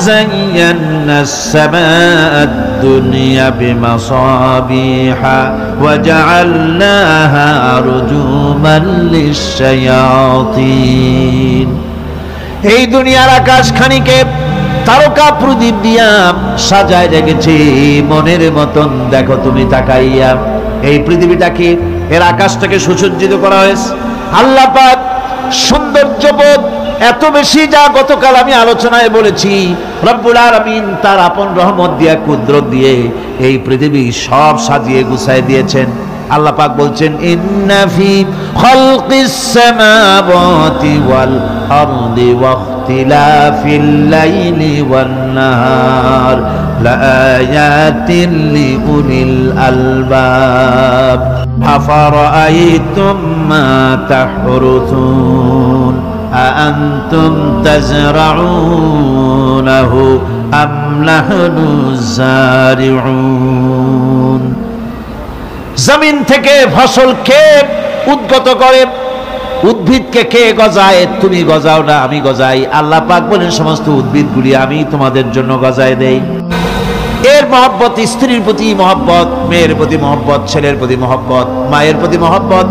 وزينا السماء الدنيا بمصابيح وجعلناها رجوما للشياطين এই দুনিয়ার আকাশখানিকে তারকা প্রদীপ দিয়া সাজায় রেখেছি মনের মতন। দেখো তুমি তাকাইয়া, এই পৃথিবীটাকে, এর আকাশটাকে সুসজ্জিত করা হয়েছে। আল্লাহ পাক সৌন্দর্যবোধ এত বেশি, যা গতকাল আমি আলোচনায় বলেছি, রব্বুল আলামিন তার আপন রহমত দিয়া, কুদরত দিয়ে এই পৃথিবী সব সাজিয়ে গুছায় দিয়েছেন। আল্লাহ পাক বলছেন, ইন্না ফি খালকিস সামাওয়াতি ওয়াল আরদি ওয়াখতিলাফিল লাইলি ওয়ান নাহার লাআয়াতিন লিউলিল আলবাব আফারাআইতুম মা তাহরুসুন আআনতুম তাজরাউনাহু আম নাহনুজ যারিউন। জমিন থেকে ফসল কে উদ্গত করে? উদ্ভিদকে কে গজায়? তুমি গজাও না, আমি গজাই। আল্লাহ পাক বলেন, সমস্ত উদ্ভিদগুলি আমি তোমাদের জন্য গজায় দেই। এর মহব্বত, স্ত্রীর প্রতি মহব্বত, মেয়ের প্রতি মহব্বত, ছেলের প্রতি মহব্বত, মায়ের প্রতি মহব্বত,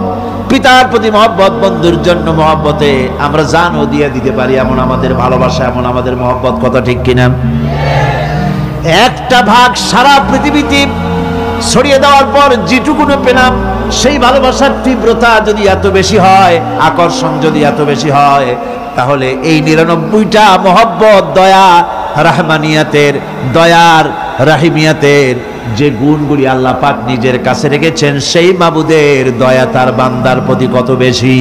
পিতার প্রতি মহব্বত, বন্ধুর জন্য মহব্বতে আমরা জানও দিয়ে দিতে পারি, এমন আমাদের ভালোবাসা, এমন আমাদের মহব্বত। কথা ঠিক কিনা? একটা ভাগ সারা পৃথিবীতে ছড়িয়ে দেওয়ার পর যেটুকুনো পেলাম, সেই ভালোবাসার তীব্রতা যদি এত বেশি হয়, আকর্ষণ যদি এত বেশি হয়, তাহলে এই 99টা মহব্বত, দয়া, রাহমানিয়াতের, দয়ার, রাহিমিয়াতের যে গুণগুলি আল্লাহ পাক নিজের কাছে রেখেছেন, সেই মাবুদের দয়া তার বান্দার প্রতি কত বেশি!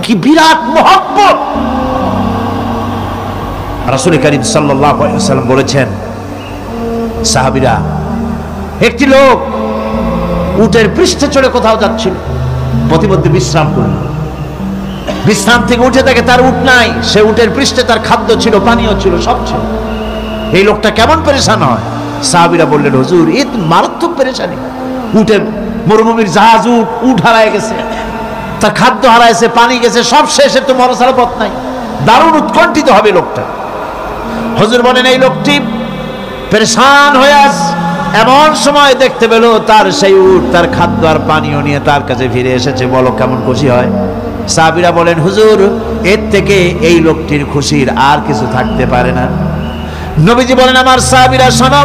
কি বিরাট মহব্বত! রাসূল করিম সাল্লাল্লাহু আলাইহি ওয়াসাল্লাম বলেছেন, সাহাবীরা, একটি লোক উটের পৃষ্ঠে চড়ে কোথাও যাচ্ছিল, প্রতিমধ্যে বিশ্রাম করল। বিশ্রাম থেকে উঠে দেখে তার উট নাই। সে উটের পৃষ্ঠে তার খাদ্য ছিল, পানীয় ছিল, সব ছিল। এই লোকটা কেমন পেরেশান হয়? সাহাবীরা বললেন, হুজুর, এ মারাত্মক পেরেশানি। উটের মরুভূমির জাহাজ, উট হারায় গেছে, তার খাদ্য হারাইছে, পানি গেছে, সব শেষ, তো মরা ছাড়া পথ নাই। দারুণ উৎকণ্ঠিত হবে লোকটা। হুজুর বলেন, এই লোকটি পেরেশান হয়ে আস, এমন সময় দেখতে পেল তার সেই উট তার খাদ্য আর পানীয় নিয়ে তার কাছে ফিরে এসেছে। বলো কেমন খুশি হয়? সাহাবীরা বলেন, হুজুর, এর থেকে এই লোকটির খুশির আর কিছু থাকতে পারে না। নবীজি বলেন, আমার সাহাবীরা শোনো,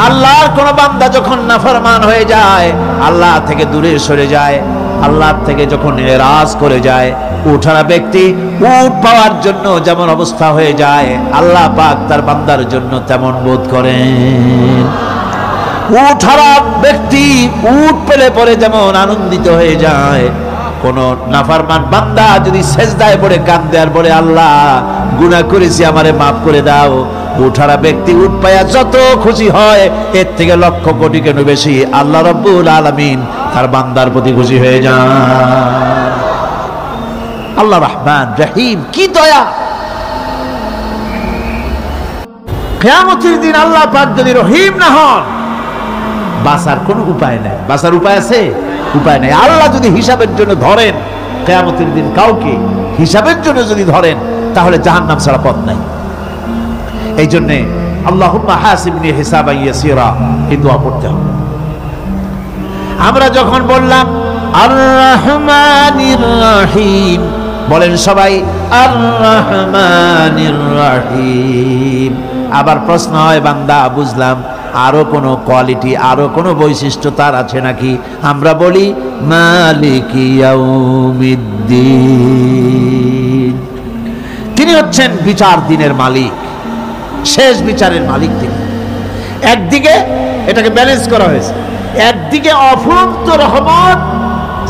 আল্লাহর কোন বান্দা যখন নাফরমান হয়ে যায়, আল্লাহ থেকে দূরে সরে যায়, আল্লাহ থেকে যখন এরাজ করে যায়, উঠারা ব্যক্তি উট পাওয়ার জন্য যেমন অবস্থা হয়ে যায়, আল্লাহ পাক তার বান্দার জন্য তেমন বোধ করেন। উঠারা ব্যক্তি উট পেলে পরে যেমন আনন্দিত হয়ে যায়, কোন নাফরমান বান্দা যদি সেজদায় পড়ে কাঁদে আর বলে, আল্লাহ, গুনাহ করেছি, আমারে মাফ করে দাও, উঠারা ব্যক্তি উট পায়া যত খুশি হয়, এর থেকে লক্ষ কোটি কেন বেশি আল্লাহ রাব্বুল আলামিন তার বান্দার প্রতি খুশি হয়ে যান। আল্লাহ রহমান রহিম, কি দয়া! কিয়ামতের দিন আল্লাহ পাক যদি রহিম না হন, বাঁচার কোনো উপায় নাই। বাঁচার উপায় আছে? উপায় নাই। আল্লাহ যদি হিসাবের জন্য ধরেন কিয়ামতের দিন কাউকে, হিসাবের জন্য যদি ধরেন, তাহলে জাহান্নাম ছাড়া পথ নাই। এই জন্যে আল্লাহুম্মা হাসিবনি হিসাবান ইয়াসীরা, এই দোয়া পড়তে হবে। আমরা যখন বললাম আর রহমানির রহিম, বলেন সবাই আর রহমানির রহিম। আবার প্রশ্ন হয়, বান্দা, বুঝলাম, আরো কোনো কোয়ালিটি, আরো কোনো বৈশিষ্ট্য তার আছে নাকি? আমরা বলি মালিকি ইয়াউমিদ্দিন, তিনি হচ্ছেন বিচার দিনের মালিক, শেষ বিচারের মালিক তিনি। একদিকে এটাকে ব্যালেন্স করা হয়েছে, একদিকে অফুরন্ত রহমত,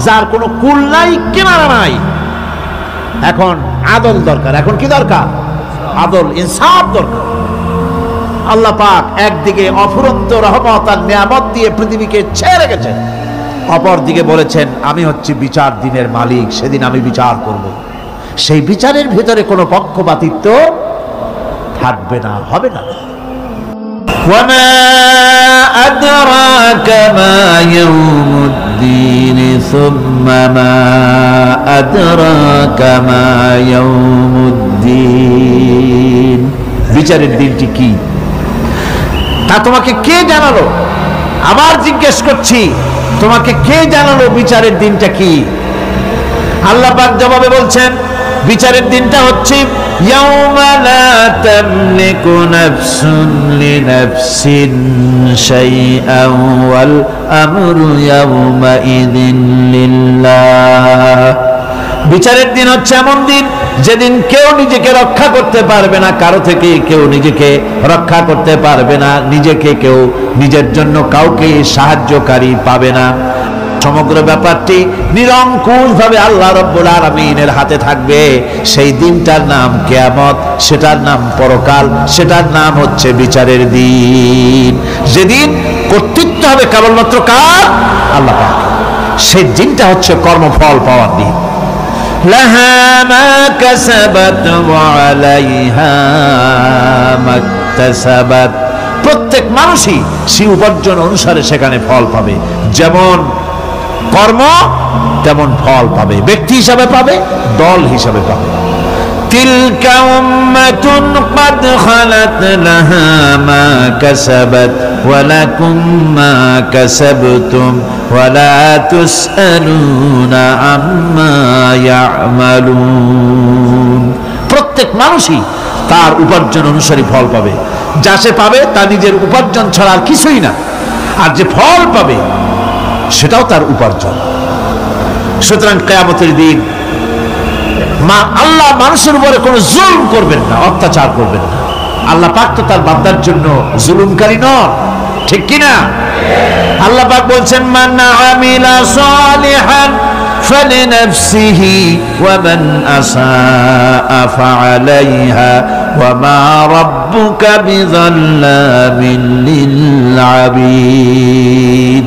যার কোনো কুল নাই, কিনারা নাই। এখন আদল দরকার। এখন কি দরকার? আদল, ইনসাফ দরকার। আল্লাহ পাক একদিকে অফুরন্ত রহমত আর নিয়ামত দিয়ে পৃথিবীকে ছেড়ে রেখেছেন, অপর দিকে বলেছেন, আমি হচ্ছি বিচার দিনের মালিক, সেদিন আমি বিচার করব। সেই বিচারের ভিতরে কোনো পক্ষপাতিত্ব থাকবে না, হবে না। ওয়ামা আদরাকা মা ইয়াউমুদ্দিন সুম্মা মা আদরাকা মা ইয়াউমুদ্দিন। বিচারের দিনটি কি? তা তোমাকে কে জানালো? আবার জিজ্ঞেস করছি, তোমাকে কে জানালো বিচারের দিনটা কি? আল্লাহ পাক জবাবে বলছেন, বিচারের দিনটা হচ্ছে ইয়াউমা লা তামলিকু নাফসুন লিনাফসিন শাইআন ওয়াল আমরু ইয়াউমা ইযিন লিল্লাহ। বিচারের দিন হচ্ছে এমন দিন যেদিন কেউ নিজেকে রক্ষা করতে পারবে না, কারো থেকে কেউ নিজেকে রক্ষা করতে পারবে না, নিজেকে কেউ নিজের জন্য কাউকে সাহায্যকারী পাবে না। সমগ্র ব্যাপারটি নিরঙ্কুশভাবে আল্লাহ রাব্বুল আলামিনের হাতে থাকবে। সেই দিনটার নাম কিয়ামত, সেটার নাম পরকাল, সেটার নাম হচ্ছে বিচারের দিন। যেদিন কর্তৃত্ব হবে কেবলমাত্র কার? আল্লাহ পাক। সেই দিনটা হচ্ছে কর্মফল পাওয়ার দিন। লাহা মা কাসাবাত ওয়া আলাইহা মাকতাসাবাত। প্রত্যেক মানুষই সেই উপার্জন অনুসারে সেখানে ফল পাবে। যেমন কর্ম তেমন ফল পাবে, ব্যক্তি হিসাবে পাবে, দল হিসাবে পাবে। তিলকা উম্মাতুন ক্বাদ খালাত লাহা মা কাসাবাত ওয়া লাকুম মা কাসাবতুম ওয়া লা তুসআলুনা আম্মা ইয়ামালুন। প্রত্যেক মানুষই তার উপার্জন অনুসারী ফল পাবে। যা সে পাবে তা নিজের উপার্জন ছাড়া আর কিছুই না, আর যে ফল পাবে সেটাও তার উপার্জন। সুতরাং কিয়ামতের দিন আল্লাহ মানুষের উপরে কোনো জুলুম করবেন না, অত্যাচার করবেন না। আল্লাহ পাক তো তার বান্দার জন্য জুলুমকারী নন, ঠিক কিনা? আল্লাহ পাক বলছেন, মান আমিলা সালিহান ফালিনাফসিহি ওয়া মান আসাআ ফাআলাইহা ওয়া মা রাব্বুকা বিযাল্লামিন লিল আবিদ।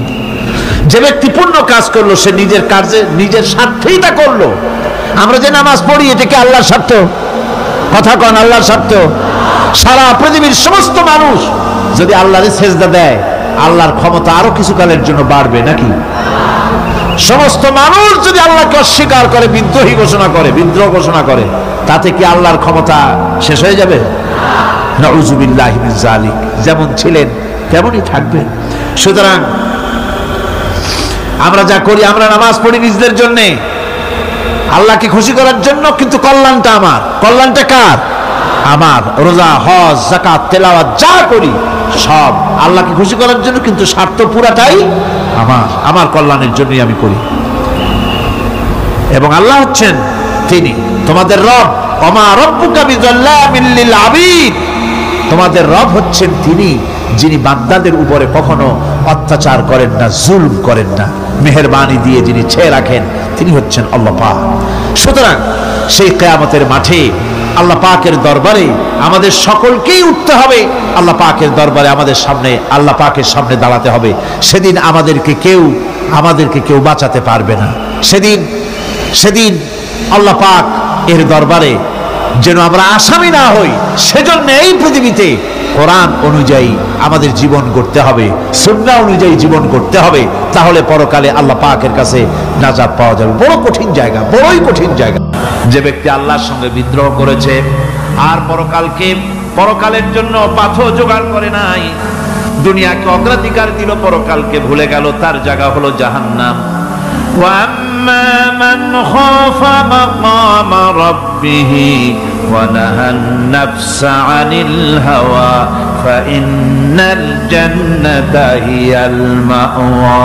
যে ব্যক্তি পূর্ণ কাজ করলো সে নিজের কাজে নিজের স্বার্থেই তা করলো। আমরা যে নামাজ পড়ি এটা কি আল্লাহর স্বার্থ? কথা কন, আল্লাহর স্বার্থ? সারা পৃথিবীর সমস্ত মানুষ যদি আল্লাহরে সেজদা দেয়, আল্লাহর ক্ষমতা আরো কিছুকালের জন্য বাড়বে নাকি? সমস্ত মানুষ যদি আল্লাহকে অস্বীকার করে, বিদ্রোহী ঘোষণা করে, বিদ্রোহ ঘোষণা করে, তাতে কি আল্লাহর ক্ষমতা শেষ হয়ে যাবে? নাউযুবিল্লাহি মিন যালিক। যেমন ছিলেন তেমনই থাকবেন। সুতরাং আমরা যা করি, আমরা নামাজ পড়ি নিজেদের জন্য, আল্লাহকে খুশি করার জন্য, কিন্তু কল্যাণটা আমার। কল্যাণটা কার? আমার। রোজা, হজ, যাকাত, তেলাওয়াত যা করি সব আল্লাহকে খুশি করার জন্য, কিন্তু স্বার্থ পুরাটাই আমার। আমার কল্যাণের জন্যই আমি করি। এবং আল্লাহ হচ্ছেন তিনি তোমাদের রব। ওমা রাব্বুকা বিযাল্লামিন লিল আবিদ। তোমাদের রব হচ্ছেন তিনি যিনি বান্দাদের উপরে কখনো অত্যাচার করেন না, জুলুম করেন না, মেহেরবানি দিয়ে যিনি ছেয়ে রাখেন, তিনি হচ্ছেন আল্লাহ পাক। সুতরাং সেই কিয়ামতের মাঠে আল্লাহ পাকের দরবারে আমাদের সকলকেই উঠতে হবে। আল্লাহ পাকের দরবারে আমাদের সামনে, আল্লাহ পাকের সামনে দাঁড়াতে হবে। সেদিন আমাদেরকে কেউ বাঁচাতে পারবে না। সেদিন আল্লাহ পাক এর দরবারে যেন আমরা আসামি না হই, সেজন্য এই পৃথিবীতে কোরআন অনুযায়ী আমাদের জীবন করতে হবে, সুন্নাহ অনুযায়ী জীবন করতে হবে। তাহলে পরকালে আল্লাহ পাকের কাছে নাজাত পাওয়া যাবে। বড় কঠিন জায়গা, বড়ই কঠিন জায়গা। যে ব্যক্তি আল্লাহর সঙ্গে বিদ্রোহ করেছে আর পরকালের জন্য পাথর জোগাড় করে নাই, দুনিয়াকে অগ্রাধিকার দিল, পরকালকে ভুলে গেল, তার জায়গা হলো জাহান্নাম। وَأَمَّا مَنْ خَافَ مَقَامَ رَبِّهِ وَنَهَى النَّفْسَ عَنِ الْهَوَى فَإِنَّ الْجَنَّةَ هِيَ الْمَأْوَى।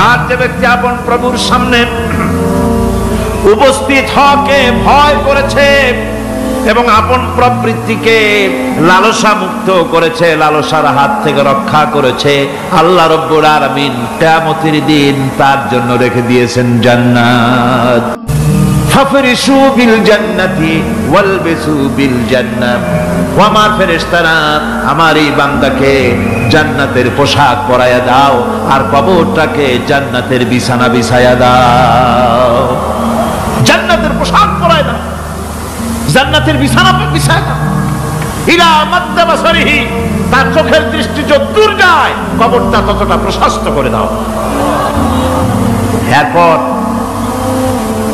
আর যে ব্যক্তি আপন প্রভুর সামনে উপস্থিত হওয়াকে ভয় করেছে এবং আপন প্রবৃত্তিকে লালসা মুক্ত করেছে, লালসার হাত থেকে রক্ষা করেছে, আল্লাহ রাব্বুল আলামিন কিয়ামতের দিন তার জন্য রেখে দিয়েছেন জান্নাত। ফাফরিশু বিল জান্নাতি ওয়ালবিসু বিল জান্নাহ। ও আমার ফেরেশতারা, আমার এই বান্দাকে জান্নাতের পোশাক পরাইয়া দাও আর কবরটাকে জান্নাতের বিছানা বিছাইয়া দাও। জান্নাতের পোশাক পরাইয়া দাও, জান্নাতের বিছানা বিছায় দাও। ইলা মাদ্দা বাসারিহি, তার চোখের দৃষ্টি যতদূর যায় কবরটা ততটা প্রশস্ত করে দাও। এরপর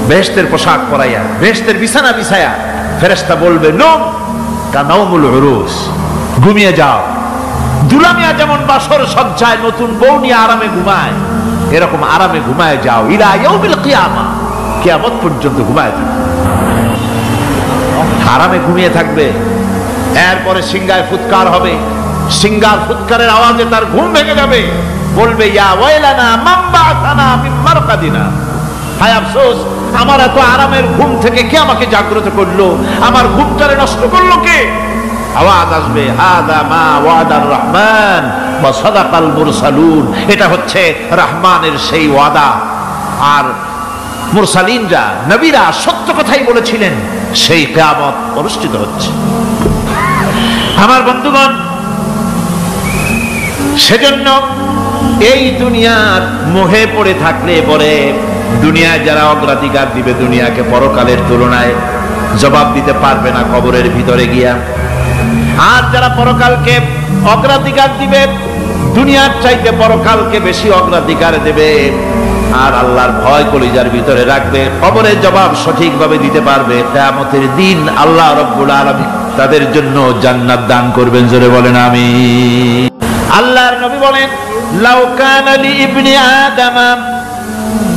বেহেশতের পোশাক পরাইয়া, বেহেশতের বিছানা বিছায়া ফেরেশতা বলবে, লোম কানাউমুল উরুস, ঘুমিয়ে যাও। দুলামিয়া যেমন বাসর সজ্জায় নতুন বউ নিয়ে আরামে ঘুমায়, এরকম আরামে ঘুমায় যাও ইলা ইয়াউমিল কিয়ামা, কিয়ামত পর্যন্ত ঘুমায় থাকবে, আরামে ঘুমিয়ে থাকবে। এরপরে সিংহায় ফুৎকার হবে, সিংহার ফুৎকারের আওয়াজে তার ঘুম ভেঙে যাবে, বলবে ইয়া ওয়াইলানা মান বা'আসানা মিন মারকাদিনা, হায় আফসোস, আমার এত আরামের ঘুম থেকে কে আমাকে জাগ্রত করলো, আমার ঘুমটারে নষ্ট করলো কে? আওয়াজ আসবে হাদা মা ওয়াদার রহমান ওয়া সাদাকাল মুরসালুন, এটা হচ্ছে রহমানের সেই ওয়াদা, আর মুরসালিনরা নবীরা সত্য কথাই বলেছিলেন, সেই কিয়ামত অনুষ্ঠিত হচ্ছে। আমার বন্ধুগণ, সেজন্য এই দুনিয়ার মোহে পড়ে থাকলে পরে দুনিয়ায় যারা অগ্রাধিকার দিবে দুনিয়াকে পরকালের তুলনায়, জবাব দিতে পারবে না কবরের ভিতরে গিয়া। আর যারা পরকালকে অগ্রাধিকার দিবে, দুনিয়ার চাইতে পরকালকে বেশি অগ্রাধিকার দেবে, আর আল্লাহর ভয় কলিজার ভিতরে রাখবে, কবরের জবাব সঠিকভাবে দিতে পারবে, কিয়ামতের দিন আল্লাহ রাব্বুল আলামিন তাদের জন্য জান্নাত দান করবেন। জোরে বলেন আমিন। আল্লাহর নবী বলেন, লাউ কানা লি ইবনি আদামা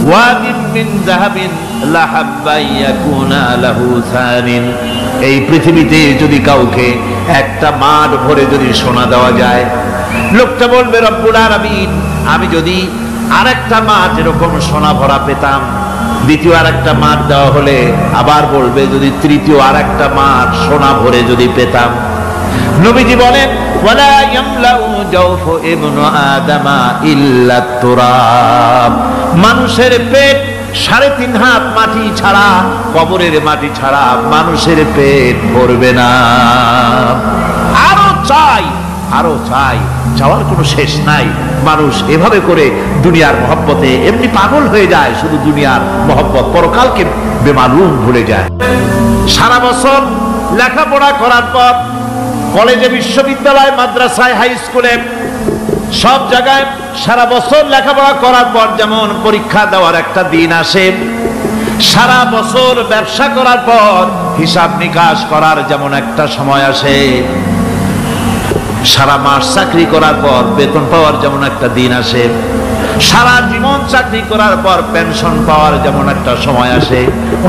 ওয়াদিন মিন যাহাবিন লাহাব্বা ইয়াকুনা লাহু সানিন, এই পৃথিবীতে যদি কাউকে একটা মাঠ ভরে যদি সোনা দেওয়া যায়, লোকটা বলবে রব্বুল আলামিন, আমি যদি আরেকটা মাঠ এরকম সোনা ভরা পেতাম, দ্বিতীয় আরেকটা মাঠ দেওয়া হলে আবার বলবে যদি তৃতীয় আরেকটা মাঠ সোনা ভরে যদি পেতাম। নবীজি বলেন, ওয়ালা ইয়ামলাউ জাওফু ইবনু আদামা ইল্লা তুরাব, মানুষের পেট 3.5 হাত মাটি ছাড়া, কবরের মাটি ছাড়া মানুষের পেট ভরবে না। আরো চাই, আরো চাই, চাওয়ার কোনো শেষ নাই। মানুষ এভাবে করে দুনিয়ার মহব্বতে এমনি পাগল হয়ে যায়, শুধু দুনিয়ার মহব্বত, পরকালকে বেমালুম ভুলে যায়। সারা বছর লেখাপড়া করার পর কলেজে, বিশ্ববিদ্যালয়, মাদ্রাসায়, হাই স্কুলে, সব জায়গায় সারা বছর লেখাপড়া করার পর যেমন পরীক্ষা দেওয়ার একটা দিন আসে, সারা বছর ব্যবসা করার পর হিসাব নিকাশ করার যেমন একটা সময় আসে, সারা মাস চাকরি করার পর বেতন পাওয়ার যেমন একটা দিন আসে, সারা জীবন চাকরি করার পর পেনশন পাওয়ার যেমন একটা সময় আসে,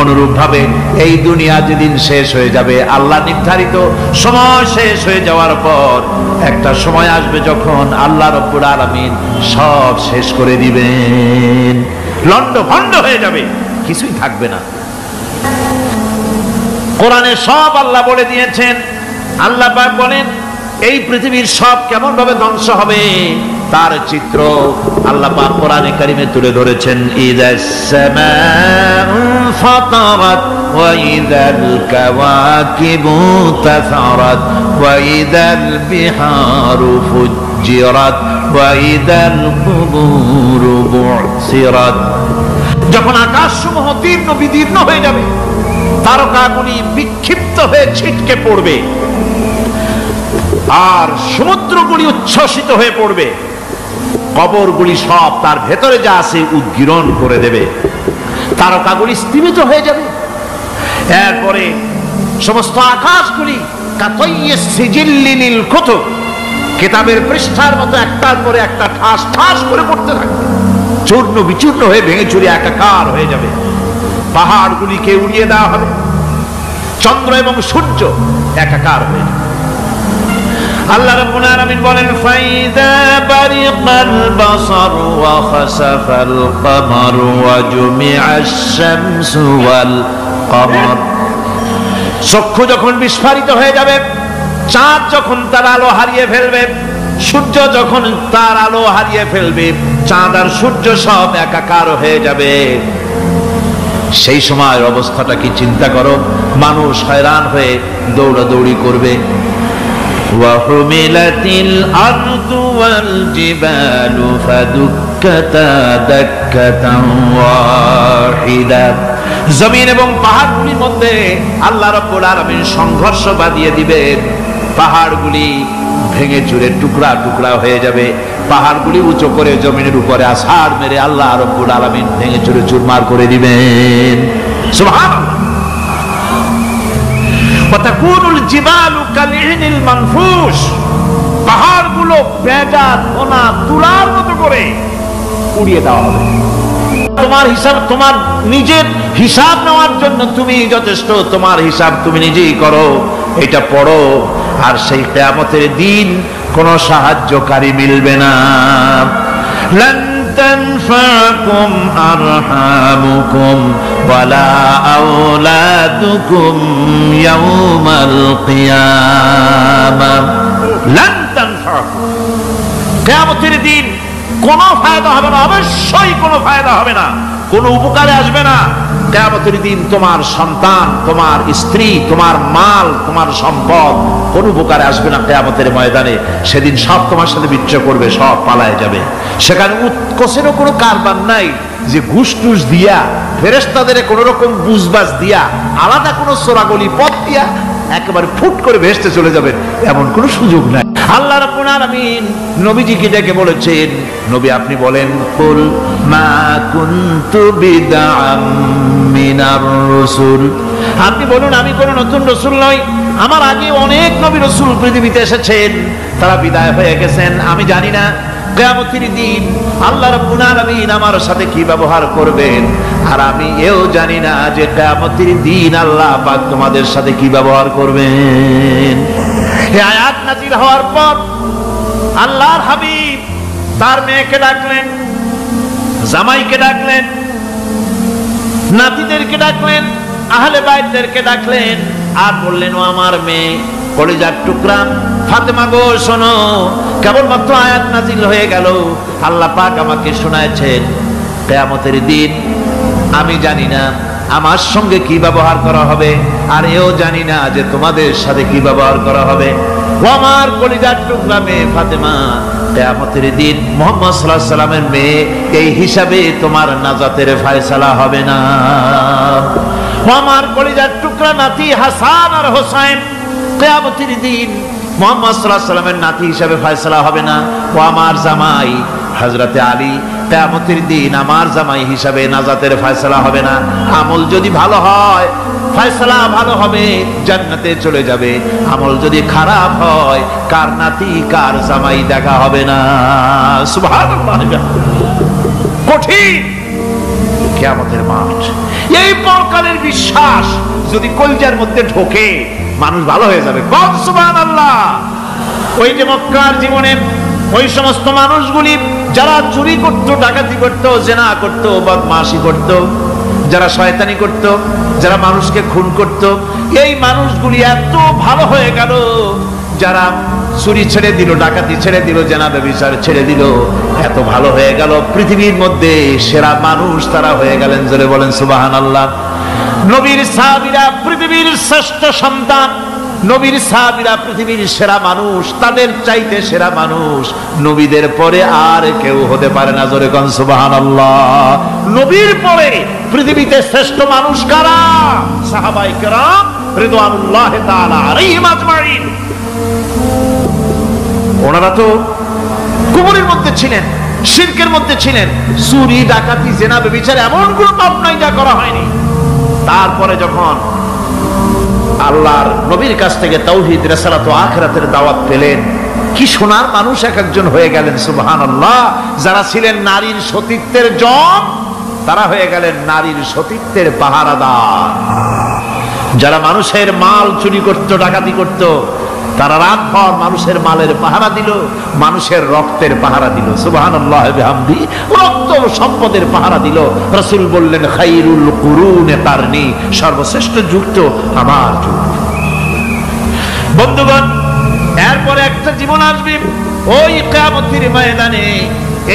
অনুরূপ ভাবে এই দুনিয়া যেদিন শেষ হয়ে যাবে, আল্লাহ নির্ধারিত সময় শেষ হয়ে যাওয়ার পর একটা সময় আসবে যখন আল্লাহ রাব্বুল আলামিন সব শেষ করে দিবেন, লন্ড ভন্ড হয়ে যাবে, কিছুই থাকবে না। কোরআনে সব আল্লাহ বলে দিয়েছেন। আল্লাহ পাক বলেন, এই পৃথিবীর সব কেমন ভাবে ধ্বংস হবে তার চিত্র আল্লাহ পাক কোরআনে কারিমে তুলে ধরেছেন। ইযাস সামাউ ফাতারাত ওয়া ইযাল কাওয়াকিবু তাসারাত ওয়া ইযাল বিহারু ফুজ্জিরাত ওয়া ইযাল কুবুরু বু'সিরাত, যখন আকাশসমূহ তীর্ণ বিদীর্ণ হয়ে যাবে, তারকাগুলি বিক্ষিপ্ত হয়ে ছিটকে পড়বে, আর সমুদ্রগুলি উচ্ছ্বসিত হয়ে পড়বে, কবরগুলি সব তার ভেতরে যা আছে উদ্গীরণ করে দেবে, তারকাগুলি স্থিমিত হয়ে যাবে। এরপরে সমস্ত আকাশগুলি কাতাইয়িস সিজিল্লিল কুতুব, কিতাবের পৃষ্ঠার মতো একটার পরে একটা ঠাস ঠাস করে পড়তে থাকবে, চূর্ণ বিচূর্ণ হয়ে ভেঙে চুরে একাকার হয়ে যাবে। পাহাড়গুলিকে উড়িয়ে দেওয়া হবে, চন্দ্র এবং সূর্য একাকার হয়ে যাবে। আল্লাহ রাব্বুল আলামিন বলেন, ফাইদা বারিকাল বাসার ওয়া খাসাফাল কমার ওয়া জুমিআশ শামসু ওয়াল কমার, চক্ষু যখন বিস্ফারিত হয়ে যাবে, চাঁদ যখন তার আলো হারিয়ে ফেলবে, সূর্য যখন তার আলো হারিয়ে ফেলবে, চাঁদ আর সূর্য সব একাকার হয়ে যাবে, সেই সময়ের অবস্থাটা কি চিন্তা করো। মানুষ হয়রান হয়ে দৌড়াদৌড়ি করবে। وحملت الأرض والجبال فدكتا دكة واحدة, জমিন এবং পাহাড়গুলির মধ্যে আল্লাহ রাব্বুল আলামিন সংঘর্ষ বাঁধিয়ে দিবেন, পাহাড়গুলি ভেঙে চুরে টুকরা টুকরা হয়ে যাবে, পাহাড়গুলি উঁচু করে জমিনের উপরে আছাড় মেরে আল্লাহ রাব্বুল আলামিন ভেঙে চুরে চুরমার করে দিবেন। সুবহানাল্লাহ। ফাতাকুনুল জিবালু কালইনিল মানফুস, পাহাড়গুলো বেজা ধোনা তুলার মতো করে উড়িয়ে দেওয়া হবে। তোমার হিসাব, তোমার নিজের হিসাব নেওয়ার জন্য তুমি যথেষ্ট, তোমার হিসাব তুমি নিজেই করো, এটা পড়ো। আর সেই কিয়ামতের দিন কোন সাহায্যকারী মিলবে না। লান তানফাকুম আরহামুকুম ওয়ালা আওলাদুকুম ইয়াউমাল কিয়ামাহ। লান তানফাকুম, কিয়ামতের দিন কোনো ফায়দা হবে না, অবশ্যই কোনো ফায়দা হবে না, কোনো উপকারে আসবে না। কিয়ামতের দিন তোমার সন্তান, তোমার স্ত্রী, তোমার মাল, তোমার সম্পদ কোনো উপকারে আসবে না। কিয়ামতের ময়দানে সেদিন সব তোমার সাথে বিচ্ছেদ করবে, সব পালায় যাবে। সেখানে উৎকোষেরও কোনো কারবার নাই যে ঘুষ টুস দিয়া, ফেরেশতাদের কোন রকম বুঝবাজ দিয়া, আলাদা কোনো সোরাগলি পথ দিয়া একেবারে ফুট করে ভেসতে চলে যাবেন, এমন কোনো সুযোগ নাই। আল্লাহ রাব্বুল আলামিন নবীজিকে ডেকে বলেছেন, নবী আপনি বলেন, কুল মা কুনতু বিদআম মিনার রাসূল, আপনি বলুন আমি কোন নতুন রাসূল নই, আমার আগে অনেক নবী রাসূল পৃথিবীতে এসেছেন, তারা বিদায় হয়ে গেছেন। আমি জানি না কিয়ামতের দিন আল্লাহ রাব্বুল আলামিন আমার সাথে কি ব্যবহার করবেন, আর আমি এও জানি না যে কিয়ামতের দিন আল্লাহ পাক তোমাদের সাথে কি ব্যবহার করবেন। এই আয়াত নাযিল হওয়ার পর আল্লাহর হাবিব তার মেয়েকে ডাকলেন, জামাইকে ডাকলেন, নাতিদেরকে ডাকলেন, আহলে বাইতদেরকে ডাকলেন, আর বললেন, ও আমার মেয়ে, কলিজার টুকরা ফাতেমা গো, শোনো, কেবলমাত্র আয়াত নাযিল হয়ে গেল, আল্লাহ পাক আমাকে শোনাচ্ছেন কিয়ামতের দিন আমি জানি না আমার সঙ্গে কি ব্যবহার করা হবে, আর এও জানি না যে তোমাদের সাথে কি ব্যবহার করা হবে। ও আমার কলিজার টুকরা মেয়ে ফাতেমা, কিয়ামতের দিন মুহাম্মদ সাল্লাল্লাহু আলাইহি সাল্লামের মেয়ে, এই হিসাবে তোমার নাজাতের ফয়সালা হবে না। ও আমার কলিজার টুকরা নাতি হাসান আর হোসেন, কিয়ামতের দিন মুহাম্মদ সাল্লাল্লাহু আলাইহি সাল্লামের নাতি হিসাবে ফয়সালা হবে না। ও আমার জামাই হযরতে আলী, কিয়ামতের দিন আমার জামাই হিসাবে নাজাতের ফয়সালা হবে না। আমল যদি ভালো হয় ফয়সালা ভালো হবে, জান্নাতে চলে যাবে। আমল যদি খারাপ হয়, কার নাতি কার জামাই দেখা হবে না। সুবহানাল্লাহ, কঠিন কিয়ামতের মাঠ। এই পরকালের বিশ্বাস যদি কলজার মধ্যে ঢোকে, মানুষ ভালো হয়ে যাবে। কোন সুবহানাল্লাহ। ওই যে মক্কার জীবনে ওই সমস্ত মানুষগুলি যারা চুরি করত, ডাকাতি করত, জেনা করত, বদমাশি করত, যারা শয়তানি করত, যারা মানুষকে খুন করত, এই মানুষগুলি এত ভালো হয়ে গেল, যারা চুরি ছেড়ে দিল, ডাকাতি ছেড়ে দিল, জেনা ব্যভিচার ছেড়ে দিল, এত ভালো হয়ে গেল, পৃথিবীর মধ্যে সেরা মানুষ তারা হয়ে গেলেন। জোরে বলেন সুবহানাল্লাহ। নবীর সাহাবীরা পৃথিবীর শ্রেষ্ঠ সন্তান, নবীর সাহাবীরা পৃথিবীর সেরা মানুষ, তাদের চাইতে সেরা মানুষ নবীদের পরে আর কেউ হতে পারে না। জোরে কোন সুবহানাল্লাহ। নবীর পরে পৃথিবীতে শ্রেষ্ঠ মানুষ কারা? সাহাবায়ে কেরাম রিদওয়ানুল্লাহি তাআলা আলাইহিম আজমাইন। ওনারা তো কুফরের মধ্যে ছিলেন, শিরকের মধ্যে ছিলেন, চুরি ডাকাতি জেনা ব্যভিচার এমন কোন পাপ নাই যা করা হয়নি। তারপরে যখন আল্লাহর নবীর কাছ থেকে তাওহীদ, রিসালাত ও আখিরাতের দাওয়াত পেলেন, কি সোনার মানুষ এক একজন হয়ে গেলেন। সুবহানাল্লাহ। যারা ছিলেন নারীর সতীত্বের জম, তারা হয়ে গেলেন নারীর সতীত্বের পাহারাদার। যারা মানুষের মাল চুরি করত, ডাকাতি করত, তারা রাতভর মানুষের মালের পাহারা দিল, মানুষের রক্তের পাহারা দিল। সুবহানাল্লাহ বিহামদি, রক্ত সম্পদের পাহারা দিল। রাসূল বললেন, খায়রুল কুরুনে কারনি, সর্বশ্রেষ্ঠ যুগ তো আমার যুগ। বন্ধুগণ, এরপরে একটা জীবন আসবে ওই কিয়ামতের ময়দানে।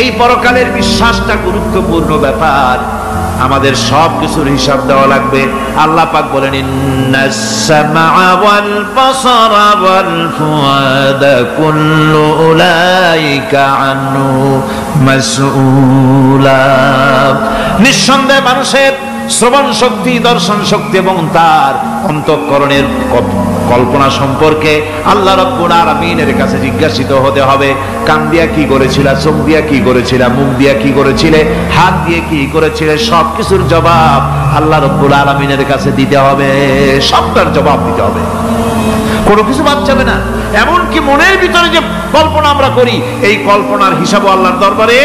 এই পরকালের বিশ্বাসটা গুরুত্বপূর্ণ ব্যাপার, আমাদের সব কিছুর হিসাব দেওয়া লাগবে। আল্লাহ পাক বলেন, ইন্নাস সামআ ওয়াল বাসারা ওয়াল ফুআদা কুল্লু উলাইকা আনহু মাসউলা। নিঃসন্দেহে মানুষের শ্রবণ শক্তি, দর্শন শক্তি এবং তার অন্তঃকরণের কল্পনা সম্পর্কে আল্লাহ রাব্বুল আলামিনের কাছে জিজ্ঞাসিত হতে হবে। কান দিয়া কি করেছিলা, চোখ দিয়া কি করেছিলা, মুখ দিয়া কি করেছিলে, হাত দিয়ে কি করেছিলে, সবকিছুর জবাব আল্লাহ রাব্বুল আলামিনের কাছে দিতে হবে। সবটার জবাব দিতে হবে, কোনো কিছু বাদ যাবে না। এমনকি মনের ভিতরে যে কল্পনা আমরা করি, এই কল্পনার হিসাবও আল্লাহর দরবারে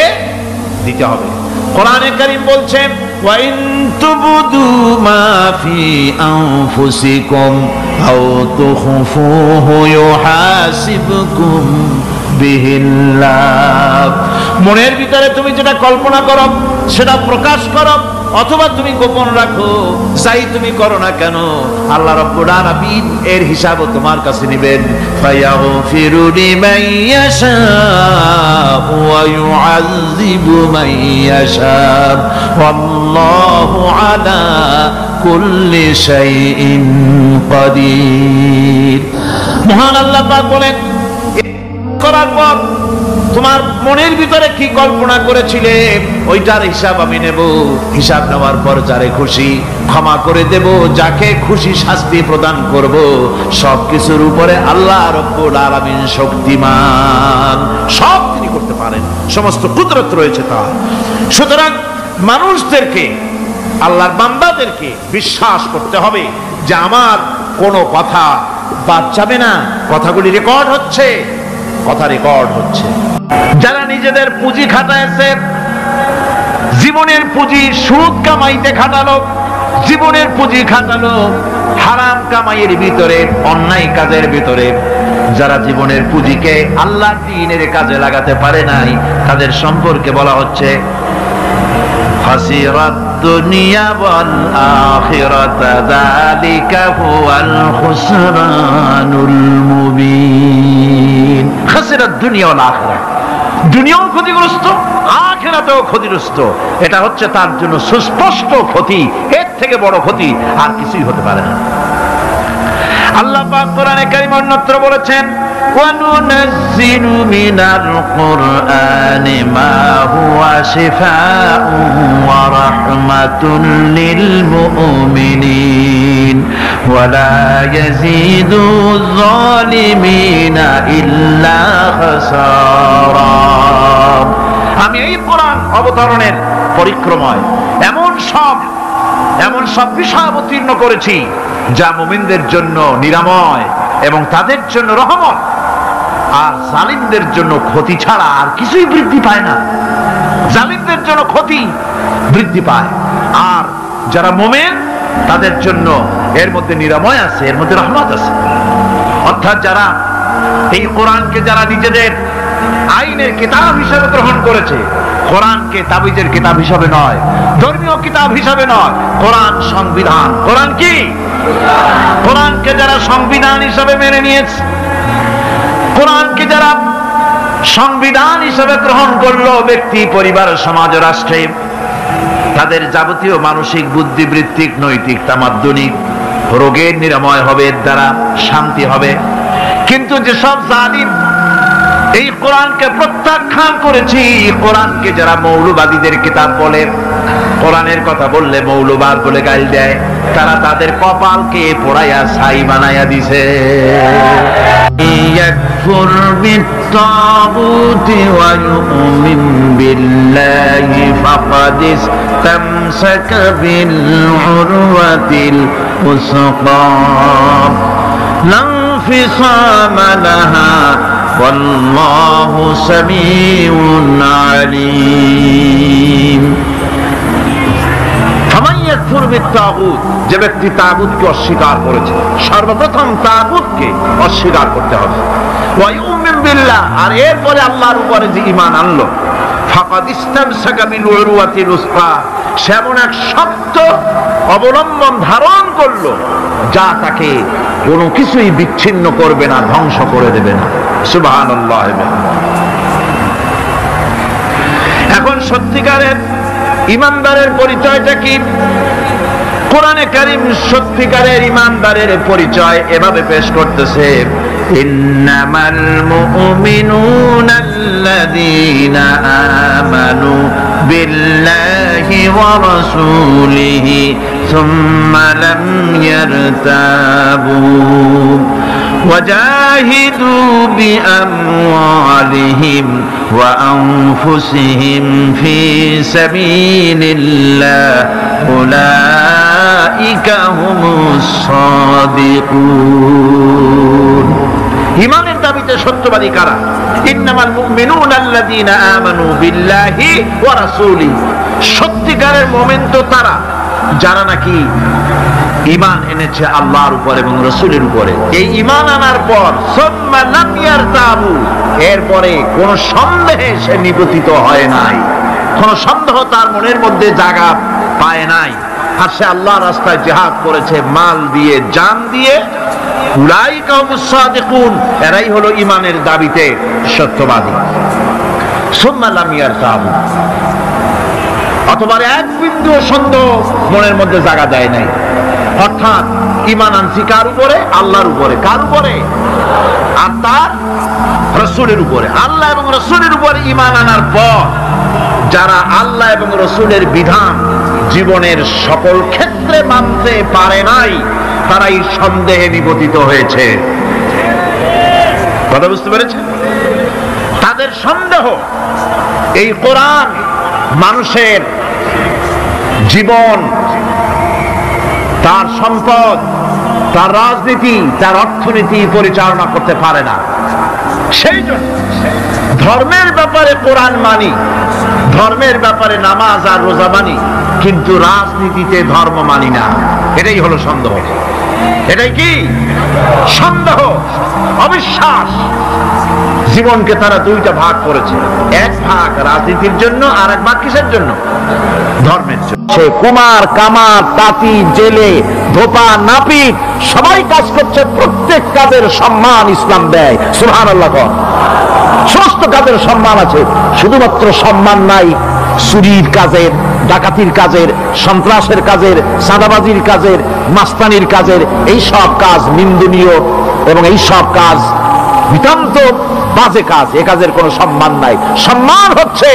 দিতে হবে। কোরআনে কারীম বলছেন, ওয়া ইন তুবদু মা ফি আনফুসিকুম আও তুখফুহু ইউহাসিবকুম বিহিল্লাহ। মনের ভিতরে তুমি যেটা কল্পনা করো সেটা প্রকাশ করো, অথবা তুমি গোপন রাখো, যাই তুমি করো না কেন আল্লাহ রাব্বুল আলামিন এর হিসাবও তোমার কাছে নেবেন। ফায়াগফিরু লিমান ইয়াশা ওয়া ইউআযযিবু মান ইয়াশা ওয়াল্লাহু আলা কুল্লি শাইইন কাদির। মহান আল্লাহ পাক বলেন, করার পর তোমার মনের ভিতরে কি কল্পনা করেছিলে ওইটার হিসাব আমি নেব। হিসাব নেওয়ার পর যারে খুশি ক্ষমা করে দেব, যাকে খুশি শাস্তি প্রদান করব। সবকিছুর উপরে আল্লাহ রাব্বুল আলামিন শক্তিমান, সব তিনি করতে পারেন, সমস্ত কুদরত রয়েছে তার। সুতরাং মানুষদেরকে, আল্লাহর বান্দাদেরকে বিশ্বাস করতে হবে যে আমার কোনো কথা বাদ যাবে না, কথাগুলি রেকর্ড হচ্ছে, কথা রেকর্ড হচ্ছে। যারা নিজেদের পুঁজি খাটাইছে, জীবনের পুঁজি সুদ কামাইতে খাটালো, জীবনের পুঁজি খাটালো হারাম কামাইয়ের ভিতরে, অন্যায় কাজের ভিতরে, যারা জীবনের পুঁজিকে আল্লাহর দ্বীনের কাজে লাগাতে পারে নাই, তাদের সম্পর্কে বলা হচ্ছে খাসিরাত দুনিয়া ওয়াল আখিরাতা যালিকা হুয়াল খুসরানুল মুবিন। খাসিরাত দুনিয়া ওয়াল আখিরা, দুনিয়াও ক্ষতিগ্রস্ত, আখিরাতেও ক্ষতিগ্রস্ত। এটা হচ্ছে তার জন্য সুস্পষ্ট ক্ষতি, এর থেকে বড় ক্ষতি আর কিছুই হতে পারে না। আল্লাহ পাক কোরআনে কারীম অন্যত্র বলেছেন, وَنُنَزِّلُ مِنَ الْقُرْآنِ مَا هُوَ شِفَاءٌ وَرَحْمَةٌ لِّلْمُؤْمِنِينَ وَلَا يَزِيدُ الظَّالِمِينَ إِلَّا خَسَارًا। আমি এই কোরআন অবতরণের পরিক্রমায় এমন সব বিষয় অবতীর্ণ করেছি যা মুমিনদের জন্য নিরাময় এবং তাদের জন্য রহমত, আর জালিমদের জন্য ক্ষতি ছাড়া আর কিছুই বৃদ্ধি পায় না। জালিমদের জন্য ক্ষতি বৃদ্ধি পায়, আর যারা মুমিন তাদের জন্য এর মধ্যে নিরাময় আছে, এর মধ্যে রহমত আছে। অর্থাৎ যারা এই কোরআনকে যারা নিজেদের আইনের কিতাব হিসেবে গ্রহণ করেছে, কোরআনকে তাবিজের কিতাব হিসাবে নয়, ধর্মীয় কিতাব হিসাবে নয়, কোরআন সংবিধান। কোরআন কি? কোরআনকে যারা সংবিধান হিসাবে মেনে নিয়েছে, কোরআনকে যারা সংবিধান হিসাবে গ্রহণ করলো, ব্যক্তি, পরিবার, সমাজ, রাষ্ট্রে, তাদের যাবতীয় মানসিক, বুদ্ধিবৃত্তিক, নৈতিক, তামাদ্দুনিক রোগের নিরাময় হবে, এর দ্বারা শান্তি হবে। কিন্তু যেসব জালিম এই কোরআনকে প্রত্যাখ্যান করেছি, কোরআনকে যারা মৌলবাদীদের কিতাব বলে, কোরআনের কথা বললে মৌলবাদ বলে গালি দেয়, তারা তাদের কপালকে পোড়াইয়া ছাই বানাইয়া দিছে। ইয়াকফুর বিত্তাগুতি ওয়া ইউমিন বিল্লাহি ফাকাদ ইসতামসাকা বিল উরওয়াতিল উসকা লা ইনফিসামা লাহা ওয়াল্লাহু সামিউন আলীম। যে ব্যক্তি তাগুতকে অস্বীকার করেছে, সর্বপ্রথম তাগুতকে অস্বীকার করতে হবে। আর এরপরে আল্লাহর উপরে যে ঈমান আনলো, ফাকাদ ইসতামসাকা বিল উরওয়াতিল উসকা, সেমন এক শক্ত অবলম্বন ধারণ করলো যা তাকে কোনো কিছুই বিচ্ছিন্ন করবে না, ধ্বংস করে দেবে না। সুবহানাল্লাহ। এখন সত্যিকারের ইমানদারের পরিচয়টা কি? কোরআনে কারীম সত্যিকারের ইমানদারের পরিচয় এভাবে পেশ করতেছে, ইন্নামাল মুমিনুনা আল্লাযীনা আমানু বিল্লাহি ওয়া রাসূলিহি সুম্মা লাম ইয়ারতাবু وجاهدوا بأموالهم وأنفسهم في سبيل الله أولئك هم الصادقون ঈমানের দাবিতে সত্যবাদী কারা? ইন্নামাল মুমিনুনা আল্লাযীনা আমানু বিল্লাহি ওয়া রাসূলিহি, সত্যিকারের মুমিন তো তারা যারা নাকি ঈমান এনেছে আল্লাহর উপর এবং রাসূলের উপরে। এই ঈমান আনার পর সুম্মা লাম ইয়ারতাবু, এরপরে কোন সন্দেহে সে নিবতিত হয় নাই, কোন সন্দেহ তার মনের মধ্যে জায়গা পায় নাই, আর সে আল্লাহর রাস্তায় জিহাদ করেছে মাল দিয়ে, জান দিয়ে। উলাইকা হুমুস সাদিকুন, এরাই হলো ঈমানের দাবিতে সত্যবাদী। সুম্মা লাম ইয়ারতাবু, অথবা এক বিন্দু সন্দেহ মনের মধ্যে জায়গা দেয় নাই। অর্থাৎ ঈমান আনছি কার উপরে? আল্লাহর উপরে। কার উপরে? আর তার রাসূলের উপরে। আল্লাহ এবং রাসূলের উপরে ঈমান আনার পর যারা আল্লাহ এবং রাসূলের বিধান জীবনের সকল ক্ষেত্রে মানতে পারে নাই, তারাই সন্দেহে নিবতিত হয়েছে। কথা বুঝতে পেরেছেন? তাদের সন্দেহ এই কোরআন মানুষের জীবন, তার সম্পদ, তার রাজনীতি, তার অর্থনীতি পরিচালনা করতে পারে না। সেই জন্য ধর্মের ব্যাপারে কোরআন মানি, ধর্মের ব্যাপারে নামাজ আর রোজা মানি, কিন্তু রাজনীতিতে ধর্ম মানি না। এটাই হলো সন্দেহ। এটাই কি সন্দেহ, অবিশ্বাস। জীবনকে তারা দুইটা ভাগ করেছে, এক ভাগ রাজনীতির জন্য আর এক ভাগ কিসের জন্য? ধর্মের জন্য। সে কুমার, কামার, তাঁতি, জেলে, ধোপা, নাপিত সবাই কাজ করছে, প্রত্যেক কাজের সম্মান ইসলাম দেয়। সুবহানাল্লাহ। সমস্ত কাজের সম্মান আছে, শুধুমাত্র সম্মান নাই চুরির কাজের, ডাকাতির কাজের, সন্ত্রাসের কাজের, চাঁদাবাজির কাজের, মাস্তানির কাজের। এই সব কাজ নিন্দনীয় এবং এই সব কাজ নিতান্ত বাজে কাজ। এ কাজের কোনো সম্মান নাই। সম্মান হচ্ছে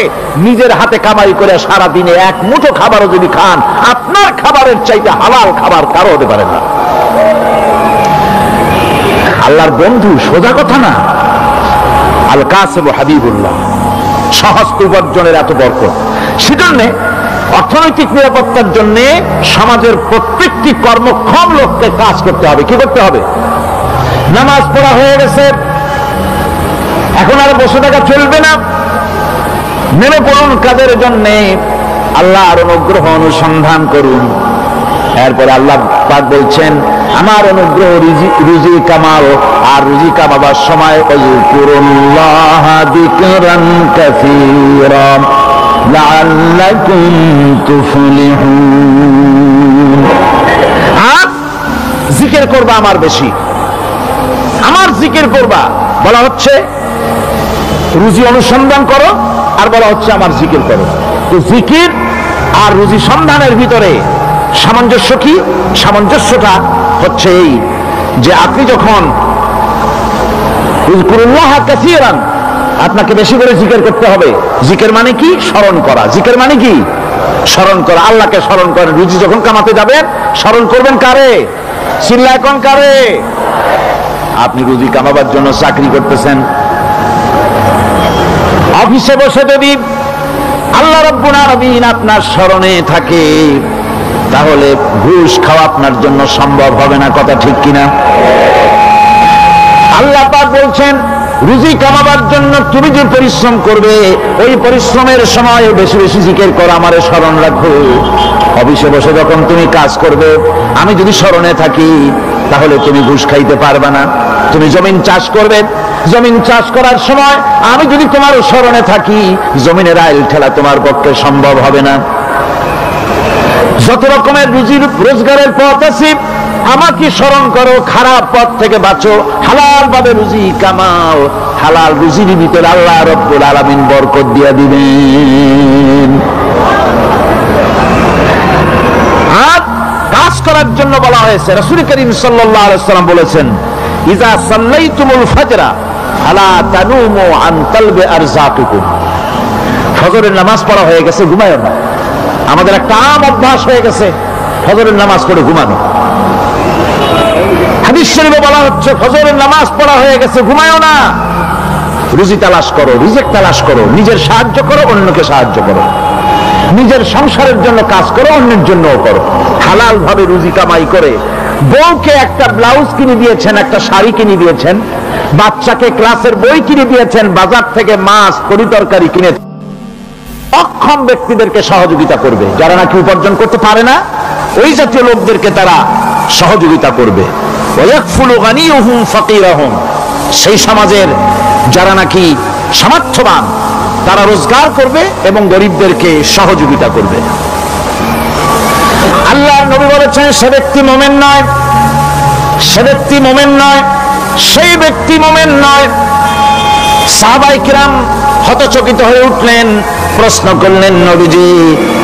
নিজের হাতে কামাই করে সারা দিনে এক মুঠো খাবারও যদি খান, আপনার খাবারের চাইতে হালাল খাবার কারো হতে পারে না। আল্লাহর বন্ধু, সোজা কথা না। আল কাসিম হাবিবুল্লাহ, সহজ উপার্জনের এত বরকত। সেজন্য অর্থনৈতিক নিরাপত্তার জন্য সমাজের প্রত্যেকটি কর্মক্ষম লোককে কাজ করতে হবে। কি করতে হবে? নামাজ পড়া হয়ে গেছে, এখন আর বসে থাকা চলবে না। নেমে পড়ুন কাজের জন্য, আল্লাহর অনুগ্রহ অনুসন্ধান করুন। এরপরে আল্লাহ পাক বলছেন, আমার অনুগ্রহ রুজি কামাও, আর রুজি কামাবার সময় আযকুরুল্লাহ যিকরান কাসীরা লাআল্লাকুম তুফলিহুন। আর জিকির করবা আমার বেশি, আমার জিকির করবা। বলা হচ্ছে রুজি অনুসন্ধান করো, আর বলা হচ্ছে আমার জিকির করো। তো জিকির আর রুজি সন্ধানের ভিতরে সামঞ্জস্য কি? সামঞ্জস্যটা হচ্ছে এই যে আপনি যখন উযকুরুল্লাহ কাসীরান, আপনাকে বেশি করে জিকির করতে হবে। জিকির মানে কি? স্মরণ করা। জিকির মানে কি? স্মরণ করা। আল্লাহকে স্মরণ করেন। রুজি যখন কামাতে যাবেন স্মরণ করবেন কারে? চিল্লায় কোন কারে? আপনি রুজি কামাবার জন্য চাকরি করতেছেন, অফিসে বসে যদি আল্লাহ রাব্বুল আলামিন আপনার স্মরণে থাকে, তাহলে ঘুষ খাওয়া আপনার জন্য সম্ভব হবে না। কথা ঠিক কিনা? আল্লাহ পাক বলছেন, রুজি কামাবার জন্য তুমি যে পরিশ্রম করবে, ওই পরিশ্রমের সময় বেশি বেশি জিকির করো, আমারে স্মরণ রাখো। অফিসে বসে যখন তুমি কাজ করবে, আমি যদি স্মরণে থাকি, তাহলে তুমি ঘুষ খাইতে পারবে না। তুমি জমিন চাষ করবে, জমিন চাষ করার সময় আমি যদি তোমার স্মরণে থাকি, জমিনের আইল ঠেলা তোমার পক্ষে সম্ভব হবে না। যত রকমের রুজির রোজগারের পথ আছে, আমাকে স্মরণ করো, খারাপ পথ থেকে বাঁচো, হালাল ভাবে রুজি কামাও। হালাল রুজির ভিতরে আল্লাহ রাব্বুল আলামিন বরকত দিয়ে দিবেন। আর কাজ করার জন্য বলা হয়েছে, রাসূল করিম সাল্লাল্লাহু আলাইহি ওয়াসাল্লাম বলেছেন, ইযা সাল্লাইতুমুল ফাজরা ফালা তানুমু আন তালবি আরযাকিকুম। ফজরের নামাজ পড়া হয়ে গেছে, ঘুমায়ও না। আমাদের একটা আম অভ্যাস হয়ে গেছে ফজরের নামাজ পড়ে ঘুমানো। হাদিস শরীফে বলা হচ্ছে ফজরের নামাজ পড়া হয়ে গেছে, ঘুমায়ও না, রুজি তালাশ করো, রিজিক তালাশ করো, নিজের সাহায্য করো, অন্যকে সাহায্য করো, নিজের সংসারের জন্য কাজ করো, অন্যের জন্যও করো। হালাল ভাবে রুজি কামাই করে বউকে একটা ব্লাউজ কিনে দিয়েছেন, একটা শাড়ি কিনে দিয়েছেন, বাচ্চাকে ক্লাসের বই কিনে দিয়েছেন, বাজার থেকে মাছ তরি তরকারি কিনে অক্ষম ব্যক্তিদেরকে সহযোগিতা করবে। যারা নাকি উপার্জন করতে পারে না, ওই জাতীয় লোকদেরকে তারা সহযোগিতা করবে। ওয়ায়াকফুলু গানিয়ুহুম ফাকিরাহুম, সেই সমাজের যারা নাকি সামর্থ্যবান তারা রোজগার করবে এবং গরিবদেরকে সহযোগিতা করবে। আল্লাহর নবী বলেছেন সে ব্যক্তি মুমিন নয়, সে ব্যক্তি মুমিন নয়, সেই ব্যক্তি মুমিন নয়। সাহাবায়ে কিরাম হতচকিত হয়ে উঠলেন, প্রশ্ন করলেন নবীজি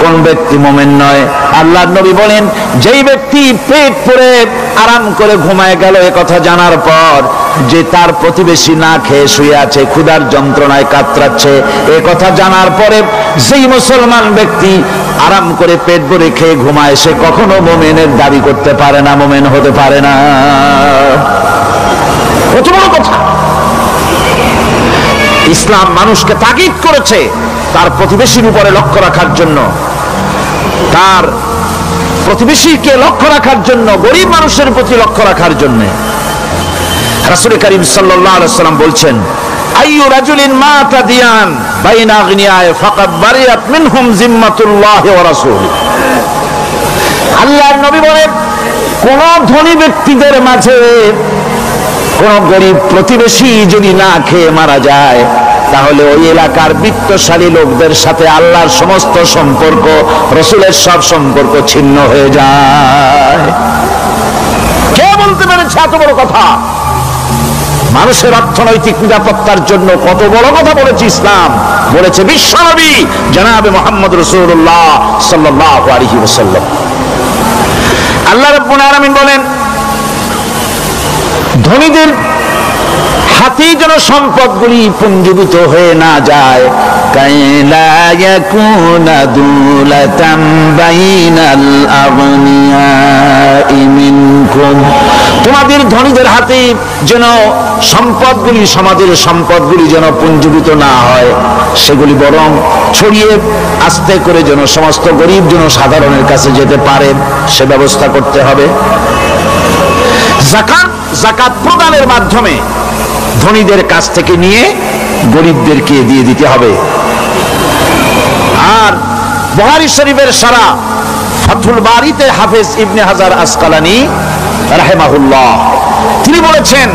কোন ব্যক্তি মুমিন নয়? আল্লাহর নবী বলেন যেই ব্যক্তি পেট পরে আরাম করে ঘুমায় গেল এ কথা জানার পর যে তার প্রতিবেশী না খেয়ে শুয়ে আছে, ক্ষুধার যন্ত্রণায় কাতরাচ্ছে, এ কথা জানার পরে যেই মুসলমান ব্যক্তি আরাম করে পেট ভরে খেয়ে ঘুমায় সে কখনো মুমিনের দাবি করতে পারে না, মুমিন হতে পারে না। কত বড় কথা! ইসলাম মানুষকে তাগিদ করেছে তার প্রতিবেশীর উপরে লক্ষ্য রাখার জন্য, তার প্রতিবেশীকে লক্ষ্য রাখার জন্য, গরিব মানুষের প্রতি লক্ষ্য রাখার জন্য। রাসূল করিম সাল্লাল্লাহু আলাইহি ওয়াসাল্লাম বলছেন আইয়ু রাজুলিন মাতা দিয়ান বাইনা আগনিয়ায়ে ফাকাদ বারিয়াত মিনহুম জিম্মাতুল্লাহি ওয়া রাসূলিহি। আল্লাহর নবী বলেন কোন ধনী ব্যক্তিদের মাঝে কোন গরিব প্রতিবেশী যদি না খেয়ে মারা যায় তাহলে ওই এলাকার বিত্তশালী লোকদের সাথে আল্লাহর সমস্ত সম্পর্ক, রাসূলের সব সম্পর্ক ছিন্ন হয়ে যায়। কে বলতে পেরেছে এত বড় কথা? মানুষের অর্থনৈতিক নিরাপত্তার জন্য কত বড় কথা বলেছে ইসলাম, বলেছে বিশ্বনবী জনাবে মুহাম্মদ রাসূলুল্লাহ সাল্লাল্লাহু আলাইহি ওয়াসাল্লাম। আল্লাহ রাব্বুল আলামিন বলেন ধনীদের হাতেই যেন সম্পদগুলি পুঞ্জীভূত হয়ে না যায়, কাইলা ইয়াকুনা দুলাতাম বাইনাল আগনিয়াই মিনকুম, তোমাদের ধনীদের হাতে যেন সম্পদগুলি, সমাজের সম্পদগুলি যেন পুঞ্জীভূত না হয়, সেগুলি বরং ছড়িয়ে আস্তে করে যেন সমস্ত গরিব যেন সাধারণের কাছে যেতে পারে সে ব্যবস্থা করতে হবে। যাকাত প্রদানের মাধ্যমে ধনীদের কাছ থেকে নিয়ে গরিবদেরকে দিয়ে দিতে হবে। আর বুখারী শরীফের সারা ফাথুল বারীতে হাফেজ ইবনে হাজার আসকালানী রাহিমাহুল্লাহ তিনি বলেছেন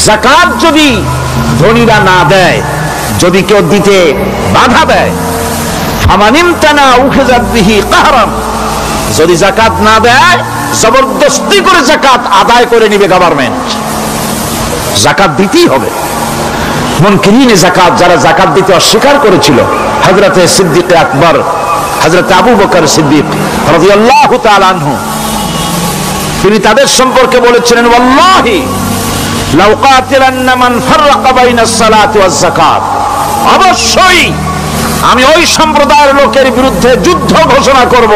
যাকাত যদি ধনীরা না দেয়, যদি কেউ দিতে বাধা দেয়, ফামানিমতানা উখিযাত বিহি কাহরান, যদি যাকাত না দেয় জবরদস্তি করে যাকাত আদায় করে নিবে গভর্নমেন্ট। যাকাত দিতেই হবে। মুনকিরিনে যাকাত, যারা যাকাত দিতে অস্বীকার করেছিল, হযরতে সিদ্দিক আকবর, হযরতে আবু বকর সিদ্দিক রাদিয়াল্লাহু তাআলা আনহু, তিনি তাদের সম্পর্কে বলেছিলেন ওয়াল্লাহি লাউ কাতিলান্না মান ফাররাকা বাইনাস সালাতি ওয়াজ যাকাত, অবশ্যই আমি ওই সম্প্রদায়ের লোকের বিরুদ্ধে যুদ্ধ ঘোষণা করব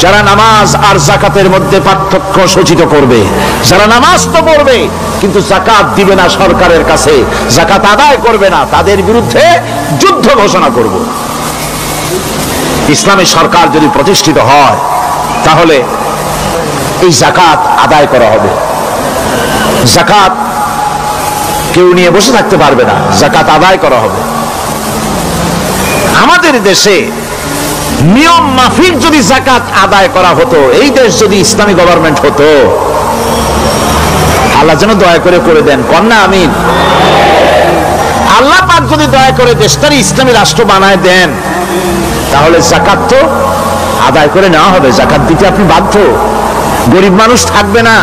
যারা নামাজ আর যাকাতের মধ্যে পার্থক্য সূচিত করবে। যারা নামাজ তো পড়বে কিন্তু যাকাত দিবে না, সরকারের কাছে যাকাত আদায় করবে না, তাদের বিরুদ্ধে যুদ্ধ ঘোষণা করব। ইসলামী সরকার যদি প্রতিষ্ঠিত হয় তাহলে এই যাকাত আদায় করা হবে। যাকাত কেউ নিয়ে বসে থাকতে পারবে না, যাকাত আদায় করা হবে। আমাদের দেশে নিয়ম মাফিক যদি যাকাত আদায় করা হতো, এই দেশ যদি ইসলামী গভর্নমেন্ট হতো, আল্লাহ যেন দয়া করে দেন, কন্যা আমিন। আল্লাহ পাক যদি দয়া করে দেশটারই ইসলামী রাষ্ট্র বানায় দেন তাহলে যাকাত তো আদায় করে নেওয়া হবে, যাকাত দিতে আপনি বাধ্য, গরিব মানুষ থাকবে না।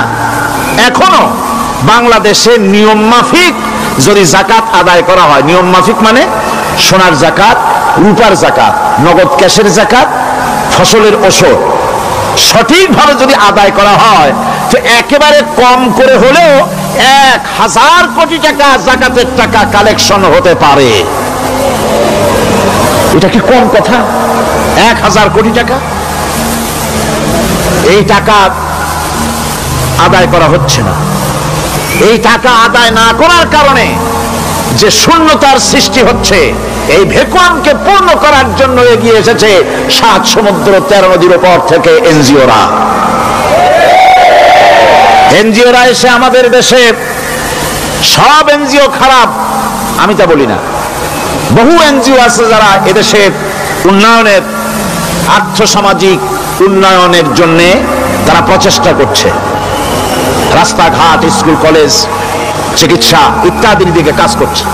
এখনো বাংলাদেশে নিয়ম মাফিক যদি যাকাত আদায় করা হয়, নিয়ম মাফিক মানে সোনার যাকাত, রূপার যাকাত, নগদ ক্যাশের যাকাত, ফসলের ওষুধ সঠিকভাবে যদি আদায় করা হয় তো একেবারে কম করে হলেও 1000 কোটি টাকা যাকাতের টাকা কালেকশন হতে পারে। এটা কি কম কথা? 1000 কোটি টাকা, এই টাকা আদায় করা হচ্ছে না। এই টাকা আদায় না করার কারণে যে শূন্যতার সৃষ্টি হচ্ছে, এই ভ্যাকুয়ামকে পূর্ণ করার জন্য এগিয়ে এসেছে 7 সমুদ্র 13 নদীর উপর থেকে এনজিওরা। এনজিওরা এসে আমাদের দেশে, সব এনজিও খারাপ আমি তা বলি না, বহু এনজিও আছে যারা এদেশের উন্নয়নের, আর্থসামাজিক উন্নয়নের জন্য তারা প্রচেষ্টা করছে, রাস্তাঘাট, স্কুল কলেজ, চিকিৎসা ইত্যাদির দিকে কাজ করছে।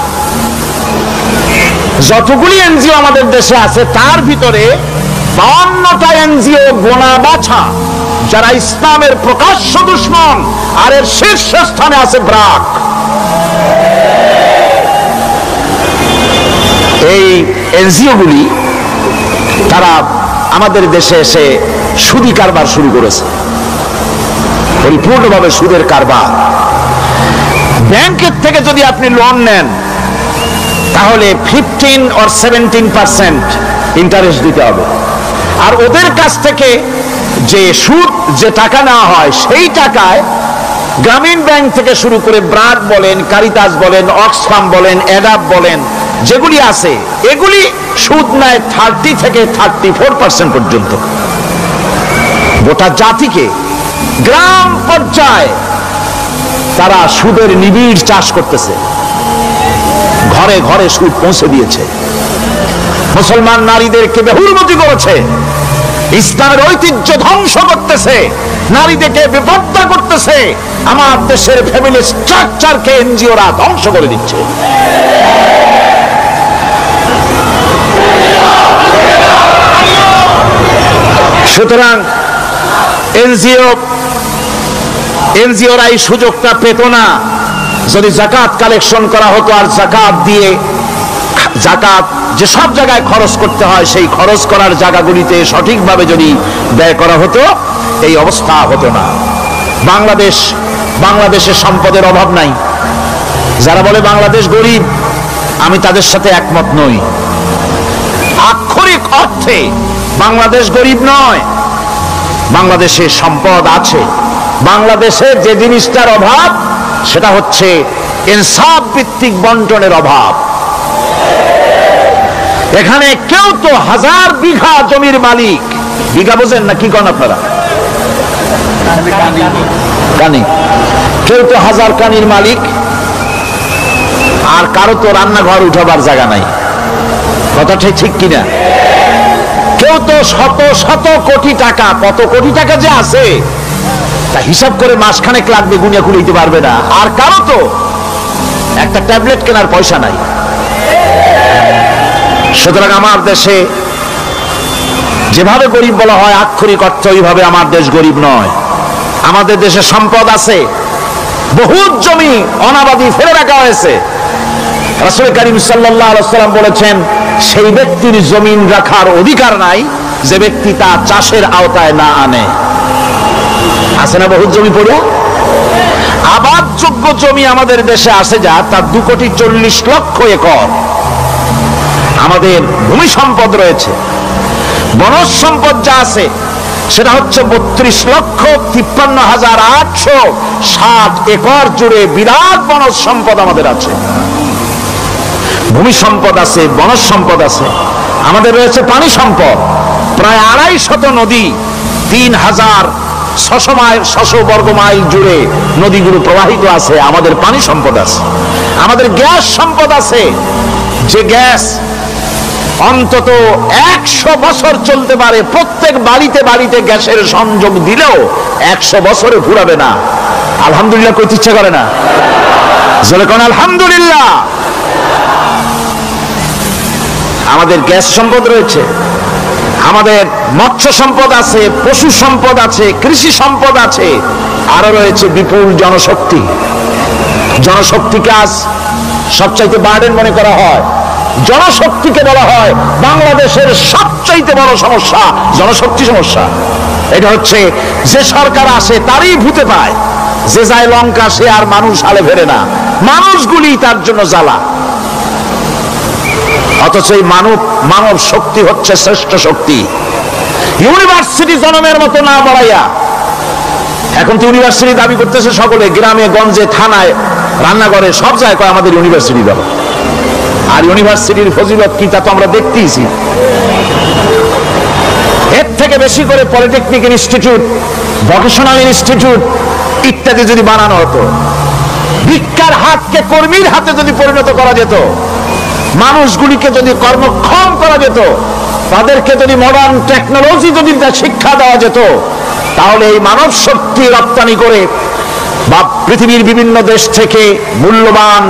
যতগুলি এনজিও আমাদের দেশে আছে তার ভিতরে 52টা এনজিও গোনা বাছা যারা ইসলামের প্রকাশ্য দুশমন, আর এর শীর্ষস্থানে আছে ব্র্যাক। এই এনজিও গুলি তারা আমাদের দেশে এসে সুদি কারবার শুরু করেছে, পরিপূর্ণভাবে সুদের কারবার। ব্যাংকের থেকে যদি আপনি লোন নেন তাহলে 15 or 17% ইন্টারেস্ট দিতে হবে, আর ওদের কাছ থেকে যে সুদ, যে টাকা নেওয়া হয় সেই টাকায় গ্রামীণ ব্যাংক থেকে শুরু করে ব্র্যাক বলেন, কারিতাস বলেন, অক্সফাম বলেন, অ্যাডাপ বলেন, যেগুলি আছে এগুলি সুদ নেয় 30 থেকে 34% পর্যন্ত। গোটা জাতিকে গ্রাম পর্যায়ে তারা সুদের নিবিড় চাষ করতেছে, ঘরে ঘরে সুদ পৌঁছে দিয়েছে, মুসলমান নারীদেরকে বেহুরমতি করেছে, ইসলামের ঐতিহ্য ধ্বংস করতেছে, নারীদেরকে বেপর্দা করতেছে, আমার দেশের ফ্যামিলি স্ট্রাকচারকে এনজিওরা ধ্বংস করে দিচ্ছে। সুতরাং এনজিওরা এই সুযোগটা পেত না। যদি যাকাত কালেকশন করা হতো আর যাকাত দিয়ে, যাকাত যে সব জায়গায় খরচ করতে হয় সেই খরচ করার জায়গাগুলিতে সঠিকভাবে যদি ব্যয় করা হতো এই অবস্থা হতো না। বাংলাদেশের সম্পদের অভাব নাই। যারা বলে বাংলাদেশ গরিব, আমি তাদের সাথে একমত নই। আক্ষরিক অর্থে বাংলাদেশ গরিব নয়, বাংলাদেশে সম্পদ আছে। বাংলাদেশের যে জিনিসটার অভাব সেটা হচ্ছে ইনসাফ ভিত্তিক বন্টনের অভাব। এখানে কেউ তো 1000 বিঘা জমির মালিক, বিঘা বোঝেন না কি কন আপনারা? কানি। কেউ তো 1000 কানির মালিক, আর কারো তো রান্নাঘর উঠাবার জায়গা নাই। কথাটাই ঠিক কিনা? কেউ তো শত শত কোটি টাকা, কত কোটি টাকা যে আছে তা হিসাব করে মাসখানেক লাগবে, গুনিয়া খুলে দিতে পারবে না। আর কারো তো একটা ট্যাবলেট কেনার পয়সা নাই। সুতরাং আমার দেশে যেভাবে গরিব বলা হয় আক্ষরিক অর্থে ওইভাবে আমার দেশ গরিব নয়। আমাদের দেশে সম্পদ আছে, বহুত জমি অনাবাদি ফেলে রাখা হয়েছে। রাসূল করিম সাল্লাল্লাহু আলাইহি ওয়াসাল্লাম বলেছেন, সেই ব্যক্তির জমিন রাখার অধিকার নাই যে ব্যক্তি তা চাষের আওতায় না আনে। আছে না বহুত জমি পড়ে? আবাদযোগ্য জমি আমাদের দেশে আছে যা, তার 2,40,00,000 একর। আমাদের ভূমি সম্পদ রয়েছে, বনজ সম্পদ যা আছে সেটা হচ্ছে 32,53,860 একর জুড়ে বিরাট বনজ সম্পদ আমাদের আছে। ভূমি সম্পদ আছে, বনজ সম্পদ আছে। আমাদের রয়েছে পানি সম্পদ, প্রায় 250 নদী, 3,600 বর্গ মাইল জুড়ে নদীগুলো প্রবাহিত আছে। আমাদের পানি সম্পদ আছে। আমাদের গ্যাস সম্পদ আছে, যে গ্যাস অন্তত 100 বছর চলতে পারে। প্রত্যেক বাড়িতে বাড়িতে গ্যাসের সংযোগ দিলেও 100 বছরে ফুরাবে না। আলহামদুলিল্লাহ কইতে ইচ্ছা করে না? জোরে কোন আলহামদুলিল্লাহ। আমাদের গ্যাস সম্পদ রয়েছে, আমাদের মৎস্য সম্পদ আছে, পশু সম্পদ আছে, কৃষি সম্পদ আছে, আরো রয়েছে বিপুল জনশক্তি। জনশক্তিকে আজ সবচাইতে বার্ডেন মনে করা হয়। জনশক্তিকে বলা হয় বাংলাদেশের সবচাইতে বড় সমস্যা, জনশক্তি সমস্যা। এটা হচ্ছে যে সরকার আসে তারই ভূতে পায়। যে যায় লঙ্কা সে আর মানুষ হালে ফেরে না, মানুষগুলি তার জন্য জ্বালা। অথচ এই মানব শক্তি হচ্ছে শ্রেষ্ঠ শক্তি। ইউনিভার্সিটি জনমের মতো না বাড়াইয়া, এখন তো ইউনিভার্সিটি দাবি করতেছে সকলে, গ্রামে গঞ্জে থানায় রান্নাঘরে সব জায়গায় আমাদের ইউনিভার্সিটি দাও। আর ইউনিভার্সিটির ফজিলত কি তা তো আমরা দেখতেইছি। এর থেকে বেশি করে পলিটেকনিক ইনস্টিটিউট, ভোকেশনাল ইনস্টিটিউট ইত্যাদি যদি বানানো হতো, ভিক্ষার হাতকে কর্মীর হাতে যদি পরিণত করা যেত, মানুষগুলিকে যদি কর্মক্ষম করা যেত, তাদেরকে যদি মডার্ন টেকনোলজি যদি শিক্ষা দেওয়া যেত, তাহলে এই মানব শক্তি রপ্তানি করে বা পৃথিবীর বিভিন্ন দেশ থেকে মূল্যবান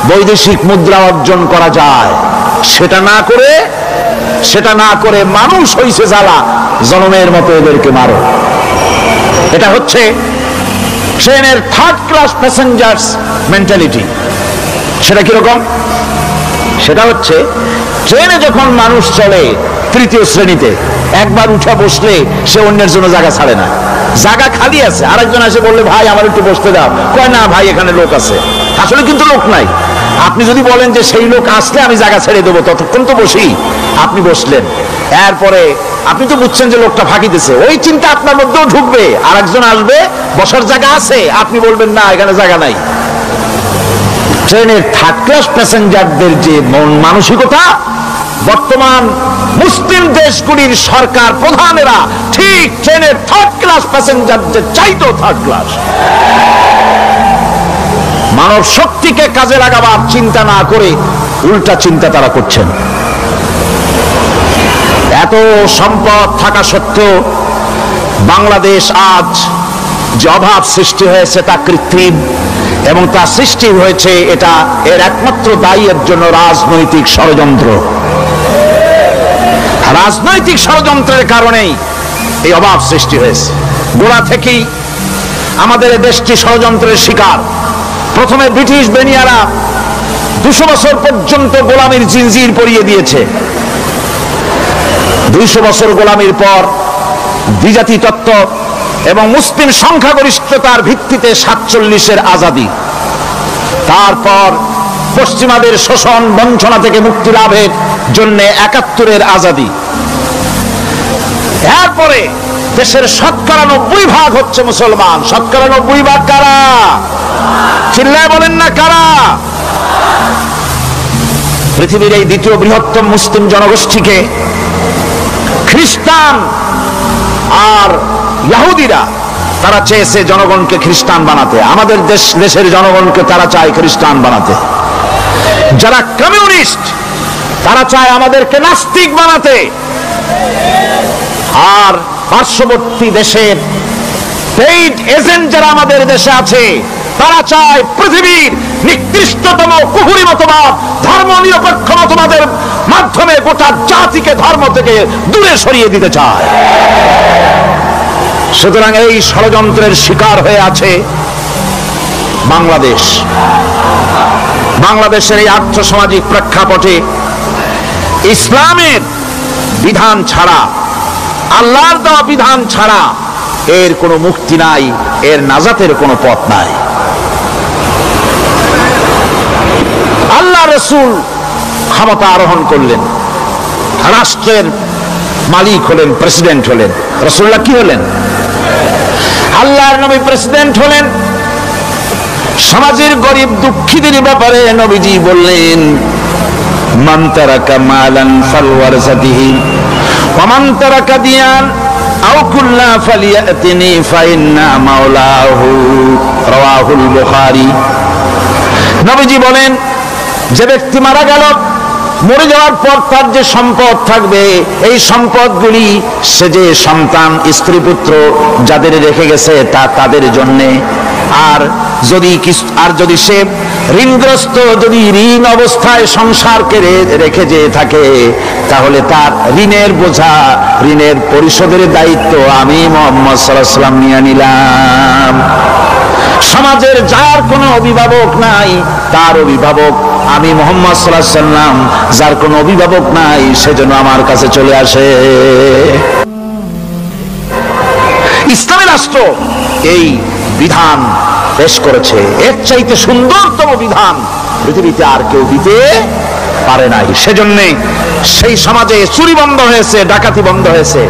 বৈদেশিক মুদ্রা অর্জন করা যায়। সেটা না করে মানুষ হইছে জ্বালা, জনমের মতো এদেরকে মারো। এটা হচ্ছে ট্রেনের থার্ড ক্লাস প্যাসেঞ্জার্স মেন্টালিটি। সেটা কিরকম? সেটা হচ্ছে ট্রেনে যখন মানুষ চলে তৃতীয় শ্রেণীতে, একবার উঠে বসলে সে অন্যের জন্য জায়গা ছাড়ে না। জায়গা খালি আছে, আরেকজন এসে বললে ভাই আমার একটু বসতে দাও, কয় না ভাই এখানে লোক আছে। আসলে কিন্তু লোক নাই। আপনি যদি বলেন যে সেই লোক আসলে আমি জায়গা ছেড়ে দেবো, ততক্ষণ তো বসি। আপনি বসলেন, এরপরে আপনি তো বুঝছেন যে লোকটা ফাঁকি দিছে, ওই চিন্তা আপনার মধ্যেও ঢুকবে, আরেকজন আসবে, বসার জায়গা আছে, আপনি বলবেন না এখানে জায়গা নাই। ট্রেনের থার্ড ক্লাস প্যাসেঞ্জারদের যে মন মানসিকতা, বর্তমান মুসলিম দেশগুলির সরকার প্রধানেরা ঠিক ট্রেনের থার্ড ক্লাস প্যাসেঞ্জারদের চাইতো থার্ড ক্লাস। মানব শক্তিকে কাজে লাগাবার চিন্তা না করে উল্টা চিন্তা তারা করছেন। এত সম্পদ থাকা সত্ত্বেও বাংলাদেশ আজ যে অভাব সৃষ্টি হয়েছে তা কৃত্রিম, এবং তা সৃষ্টি হয়েছে এটা এর একমাত্র দায়ী এর জন্য রাজনৈতিক ষড়যন্ত্র। রাজনৈতিক ষড়যন্ত্রের কারণেই এই অভাব সৃষ্টি হয়েছে। গোড়া থেকেই আমাদের দেশটি ষড়যন্ত্রের শিকার। প্রথমে ব্রিটিশ বেনিয়ারা 200 বছর পর্যন্ত গোলামীর জিনজির পরিয়ে দিয়েছে। 200 বছর গোলামীর পর দ্বিজাতি তত্ত্ব এবং মুসলিম সংখ্যাগরিষ্ঠতার ভিত্তিতে 47-এর আজাদি, তারপর পশ্চিমাদের শোষণ বঞ্চনা থেকে মুক্তি লাভের জন্য 71-এর আজাদি, এরপরে দেশের 90% হচ্ছে মুসলমান। 90% কারা? চিল্লায় বলেন না কারা? পৃথিবীর এই দ্বিতীয় বৃহত্তম মুসলিম জনগোষ্ঠীকে খ্রিস্টান আর ইহুদিরা তারা চেয়েছে জনগণকে খ্রিস্টান বানাতে। আমাদের দেশের জনগণকে তারা চায় খ্রিস্টান বানাতে। যারা কমিউনিস্ট তারা চায় আমাদেরকে নাস্তিক বানাতে। আর পার্শ্ববর্তী দেশের পেইড এজেন্ট যারা আমাদের দেশে আছে তারা চায় পৃথিবীর নিকৃষ্টতম কুহুরি মতবাদ, ধর্ম নিরপেক্ষ মতবাদের মাধ্যমে গোটা জাতিকে ধর্ম থেকে দূরে সরিয়ে দিতে চায়। সুতরাং এই ষড়যন্ত্রের শিকার হয়ে আছে বাংলাদেশ। বাংলাদেশের এই আর্থসামাজিক প্রেক্ষাপটে ইসলামের বিধান ছাড়া, আল্লাহর দেওয়া বিধান ছাড়া এর কোনো মুক্তি নাই, এর নাজাতের কোনো পথ নাই। আল্লাহ রাসূল ক্ষমতা আরোহণ করলেন, রাষ্ট্রের মালিক হলেন, প্রেসিডেন্ট হলেন। রাসূলুল্লাহ কি হলেন? আল্লাহর নবী প্রেসিডেন্ট হলেন। সমাজের গরিব দুঃখীদের ব্যাপারে নবীজি বললেন, মান তারাকা মালান ফালওয়ারসাতিহি ওয়া মান তারাকা দিয়ান আও কুল্লা ফালিয়াতিনি ফাইন্না মাওলাহু, রাওয়াহুল বুখারী। নবীজি বলেন, যে ব্যক্তি মারা গেল, মরে যাওয়ার পর তার যে সম্পদ থাকবে, এই সম্পদগুলি সে যে সন্তান স্ত্রী পুত্র যাদের রেখে গেছে তা তাদের জন্যে। আর যদি সে ঋণগ্রস্ত, যদি ঋণ অবস্থায় সংসারকে রেখে যে থাকে, তাহলে তার ঋণের বোঝা, ঋণের পরিশোধের দায়িত্ব আমি মুহাম্মদ সাল্লাল্লাহু আলাইহি ওয়াসাল্লাম নিয়ে নিলাম। সমাজের যার কোনো অভিভাবক নাই তার অভিভাবক আমি মুহাম্মদ সাল্লাল্লাহু আলাইহি ওয়াসাল্লাম। যার কোনো অভিভাবক নাই সেজন্য আমার কাছে চলে আসে। ইসলামী রাষ্ট্র এই বিধান পেশ করেছে। এর চাইতে সুন্দরতম বিধান পৃথিবীতে আর কেউ দিতে পারে নাই। সেজন্য সেই সমাজে চুরি বন্ধ হয়েছে, ডাকাতি বন্ধ হয়েছে,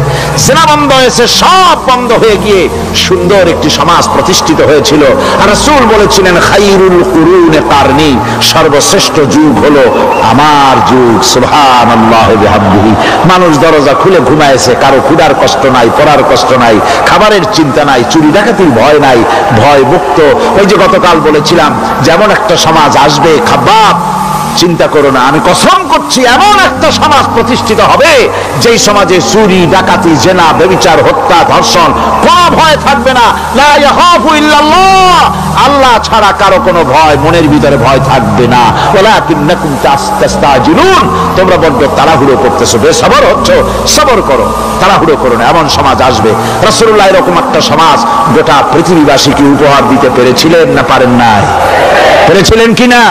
জেনা বন্ধ হয়েছে, সব বন্ধ হয়ে গিয়ে সুন্দর একটি সমাজ প্রতিষ্ঠিত হয়েছিল। আর রাসূল বলেছিলেন, খায়রুল কুরুনে কারনি, সর্বশ্রেষ্ঠ যুগ হলো আমার যুগ। সুবহানাল্লাহ বিহামদিহি। মানুষ দরজা খুলে ঘুমায়েছে, কারো ক্ষুধার কষ্ট নাই, পড়ার কষ্ট নাই, খাবারের চিন্তা নাই, চুরি ডাকাতির ভয় নাই, ভয় মুক্ত। ওই যে গতকাল বলেছিলাম, যেমন একটা সমাজ আসবে, খাব্বাব চিন্তা করো না, আমি কসম করছি এমন একটা সমাজ প্রতিষ্ঠিত হবে যেই সমাজে চুরি ডাকাতি জেনা ব্যভিচার হত্যা ধর্ষণ কোনো ভয় থাকবে না। লা ইয়াখাফু ইল্লাল্লাহ, আল্লাহ ছাড়া কারো কোনো ভয় মনের ভিতরে ভয় থাকবে না। ওয়ালাকিন্নাকুম তাস্তাজিলুন, তোমরা বড্ড তাড়াহুড়ো করতেছো, বেসবর হচ্ছ, সবর করো, তাড়াহুড়ো করো না। এমন সমাজ আসবে। রাসূলুল্লাহ এরকম একটা সমাজ গোটা পৃথিবীবাসীকে উপহার দিতে পেরেছিলেন না পারেন নাই? পেরেছিলেন কিনা?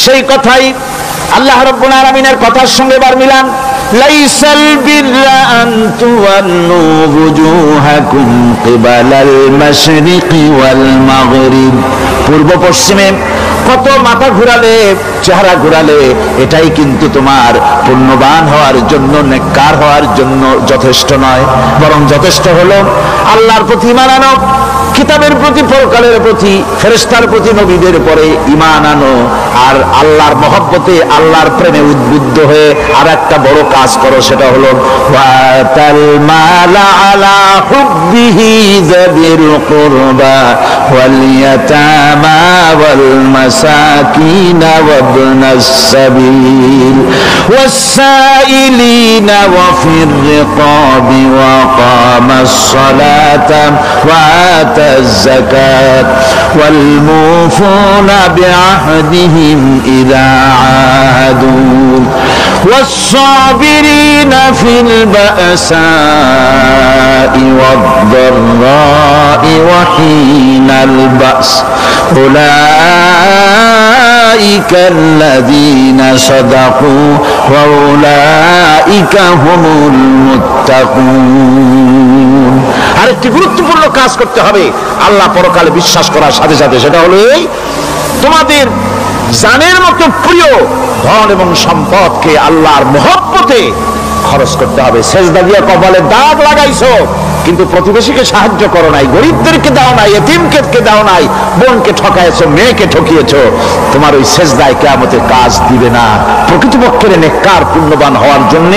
সেই কথাই আল্লাহ রাব্বুল আলামিনের কথার সঙ্গে এবার মিলান। লাইসাল বিররা আন তুওয়াল্লু ওয়ুজুহাকুম কিবালাল মাশরিকি ওয়াল মাগরিব, পূর্ব পশ্চিমে কত মাথা ঘুরালে, চেহারা ঘুরালে এটাই কিন্তু তোমার পুণ্যবান হওয়ার জন্য, নেককার হওয়ার জন্য যথেষ্ট নয়। বরং যথেষ্ট হলো আল্লাহর প্রতি ঈমান আনো, কিতাবের প্রতি, পরকালের প্রতি, ফেরেশতার প্রতি, নবীদের পরে ঈমান আনো, আর আল্লাহর মহব্বতে, আল্লাহর প্রেমে উদ্বুদ্ধ হয়ে আর একটা বড় কাজ করো, সেটা হলো ওয়াতাল মালা আলা হুব্বিহি যাবিল কুরবা ওয়াল ইয়াতামা ওয়াল মাসাকিন ওয়াবনাস সাবিল ওয়াস-সাইলিনা ওয়া ফির রিকাবি ওয়া কামাস সালাতা ওয়া الزكاة والموفون بعهدهم إذا عاهدوا والصابرين في البأساء والضراء وحين البأس أولئك الذين صدقوا وأولئك هم المتقون। আরেকটি গুরুত্বপূর্ণ কাজ করতে হবে আল্লাহ পরকালে বিশ্বাস করার সাথে সাথে, সেটা হলো এই, তোমাদের জানের মতো প্রিয় ধন এবং সম্পদকে আল্লাহর মহব্বতে খরচ করতে হবে। সেজদা দিয়ে কপালে দাগ লাগাইছো কিন্তু প্রতিবেশীকে সাহায্য করো নাই, গরিবদেরকে দাও নাই, এতিমকে দাও নাই, বোনকে ঠকাইছো, মেয়েকে ঠকিয়েছো, তোমার ওই সেজদায় কিয়ামতে কাজ দিবে না। প্রকৃতপক্ষের নেককার পুণ্যবান হওয়ার জন্য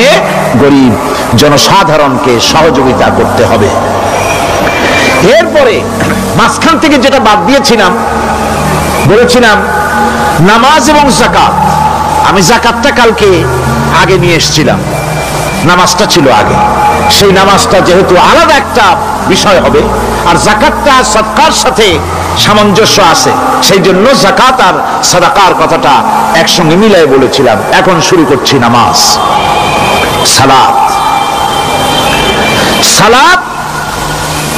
গরিব জনসাধারণকে সহযোগিতা করতে হবে। এরপরে মাঝখান থেকে যেটা বাদ দিয়েছিলাম, বলেছিলাম নামাজ এবং যাকাত। আমি যাকাতটা কালকে আগে নিয়ে এসেছিলাম, নামাজটা ছিল আগে। সেই নামাজটা যেহেতু আলাদা একটা বিষয় হবে, আর যাকাতটা সাদকার সাথে সামঞ্জস্য আছে, সেই জন্য যাকাত আর সাদাকার কথাটা একসঙ্গে মিলাই বলেছিলাম। এখন শুরু করছি নামাজ। সালাত, সালাত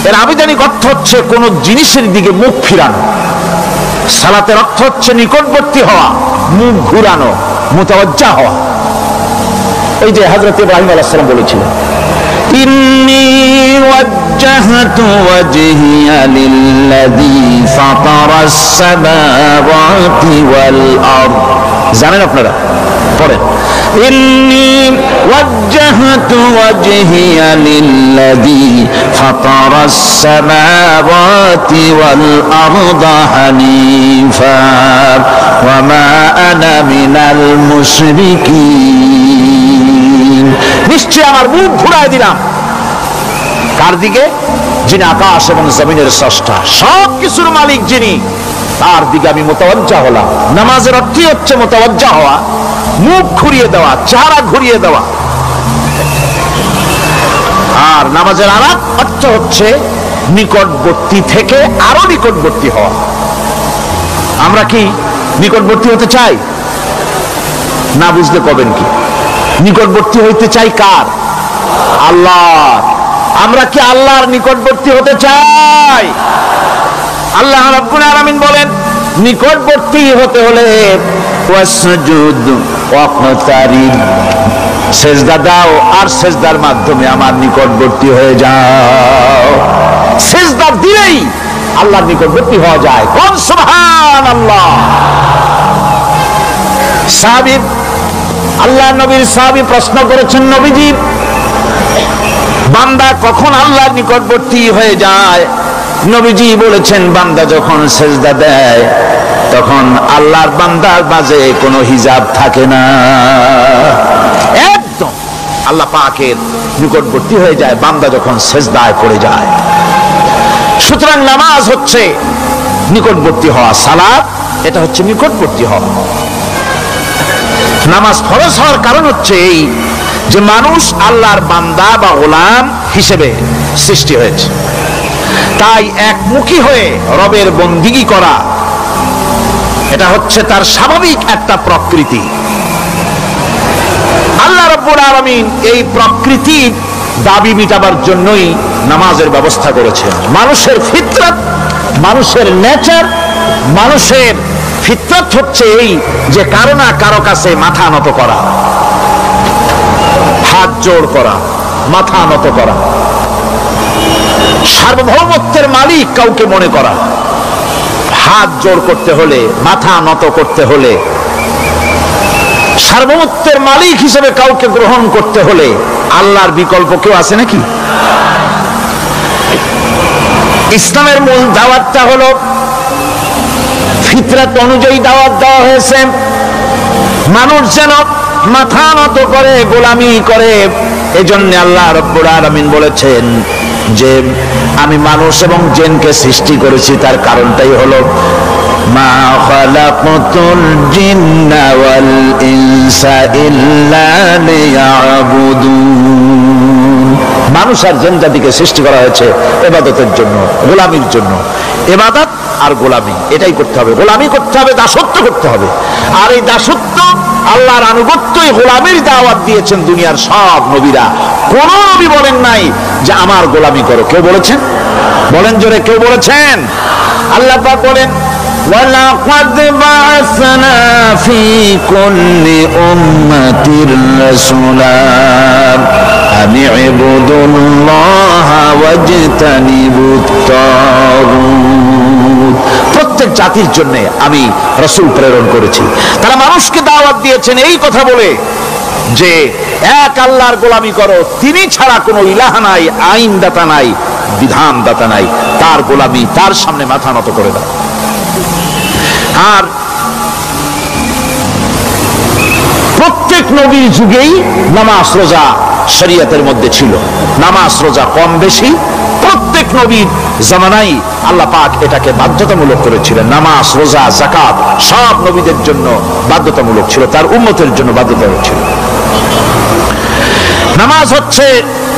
এর আবিধানিক অর্থ হচ্ছে কোন জিনিসের দিকে মুখ ফিরানো। সালাতের অর্থ হচ্ছে নিকটবর্তী হওয়া, মুখ ঘুরানো, মুতাওয়াজ্জা হওয়া। এই যে হযরত ইব্রাহিম আলাইহিস সালাম বলেছিলেন, ইন্নী ওয়াজ্জাহতু ওয়াজহিয়া লিল্লাযী ফাতারাস সামাওয়াতি ওয়াল আরদ। জানেন আপনারা? পড়েন, ইন্নী ওয়াজ্জাহতু ওয়াজহিয়া লিল্লাযী ফাতারাস সামাওয়াতি ওয়াল আরদা হানিফা ওয়া মা আনা মিনাল মুশরিকিন। নিশ্চয় আমার মুখ ঘুরায় দিলাম কার দিকে? যিনি আকাশ এবং জমিনের স্রষ্টা, সব কিছুর মালিক যিনি, তার দিকে আমি মুতাওয়াজ্জা হলাম। নামাজের অর্থই হচ্ছে মুতাওয়াজ্জা হওয়া, মুখ ঘুরিয়ে দেওয়া, চেহারা ঘুরিয়ে দেওয়া। আর নামাজের আরেক অর্থ হচ্ছে নিকটবর্তী থেকে আরো নিকটবর্তী হওয়া। আমরা কি নিকটবর্তী হতে চাই? না বুঝলে কবেন কি? নিকটবর্তী হইতে চাই কার? আল্লাহ। আমরা কি আল্লাহর নিকটবর্তী হতে চাই? আল্লাহ রাব্বুল আলামিন বলেন, নিকটবর্তী হতে হলে ওয়াসজুদ ওয়াকতারিব, সেজদা দাও আর সেজদার মাধ্যমে আমার নিকটবর্তী হয়ে যাও। সেজদা দিলেই আল্লাহর নিকটবর্তী হওয়া যায়। কোন সুবহানাল্লাহ। সাহাবী, আল্লাহ নবীর সাহাবী প্রশ্ন করেছেন, নবীজি বান্দা কখন আল্লাহর নিকটবর্তী হয়ে যায়? নবীজি বলেছেন, বান্দা যখন সেজদা দেয় তখন আল্লাহর বান্দার মাঝে কোনো হিজাব থাকে না, একদম আল্লাহ পাকের নিকটবর্তী হয়ে যায় বান্দা যখন সেজদায় পড়ে যায়। সুতরাং নামাজ হচ্ছে নিকটবর্তী হওয়া, সালাত এটা হচ্ছে নিকটবর্তী হওয়া। নামাজ ফরজ হওয়ার কারণ হচ্ছে এই যে মানুষ আল্লাহর বান্দা বা গোলাম হিসেবে সৃষ্টি হয়েছে, তাই একমুখী হয়ে রবের বন্দিগি করা এটা হচ্ছে তার স্বাভাবিক একটা প্রকৃতি। আল্লাহ রাব্বুল আলামিন এই প্রকৃতির দাবি মিটাবার জন্যই নামাজের ব্যবস্থা করেছেন। মানুষের ফিতরত, মানুষের নেচার, মানুষের ফিতরত হচ্ছে এই যে কারো না কারো কাছে মাথা নত করা, হাত জোড় করা, মাথা নত করা, সার্বভৌমত্বের মালিক কাউকে মনে করা। হাত জোড় করতে হলে, মাথা নত করতে হলে, সার্বভৌমত্বের মালিক হিসেবে কাউকে গ্রহণ করতে হলে আল্লাহর বিকল্প কেউ আছে নাকি? ইসলামের মূল দাওয়াতটা হলো ফিতরত অনুযায়ী দাওয়াত দেওয়া হয়েছে, মানুষ যেন মাথা নত করে, গোলামি করে। এজন্য আল্লাহ রাব্বুল আলামিন বলেছেন যে আমি মানুষ এবং জিনকে সৃষ্টি করেছি, তার কারণটাই হলো মা খালাকতুল জিন্না ওয়াল ইনসা ইল্লা লিয়াবুদুন। মানুষ আর জিন জাতিকে সৃষ্টি করা হয়েছে ইবাদতের জন্য, গোলামির জন্য। ইবাদত আর গোলামি এটাই করতে হবে, গোলামি করতে হবে, দাসত্ব করতে হবে। আর এই দাসত্ব, আল্লাহর আনুগত্যই গোলামির দাওয়াত দিয়েছেন দুনিয়ার সব নবীরা। কোন নবী বলেন নাই যে আমার গোলামি করো। কেউ বলেছেন? বলেন জোরে, কেউ বলেছেন? আল্লাহ পাক বলেন ওয়ালাকাদ বা'আসনা ফি কুল্লি উম্মাতির রাসূলা আন ইবুদুল্লাহা ওয়াজতানিবুত তাগুত। প্রত্যেক জাতির জন্য আমি রাসূল প্রেরণ করেছি, তারা মানুষকে দাওয়াত দিয়েছেন এই কথা বলে যে এক আল্লাহর গোলামি করো, তিনি ছাড়া কোনো ইলাহ নাই, আইনদাতা নাই, বিধানদাতা নাই, তার গোলামি, তার সামনে মাথা নত করে দাও। আর প্রত্যেক নবীর যুগেই নামাজ রোজা শরীয়তের মধ্যে ছিল। নামাজ রোজা কম বেশি প্রত্যেক নবীর জামানাই আল্লাহ পাক এটাকে বাধ্যতামূলক করেছিলেন। নামাজ রোজা যাকাত সব নবীদের জন্য বাধ্যতামূলক ছিল, তার উম্মতের জন্য বাধ্যতামূলক ছিল। নামাজ হচ্ছে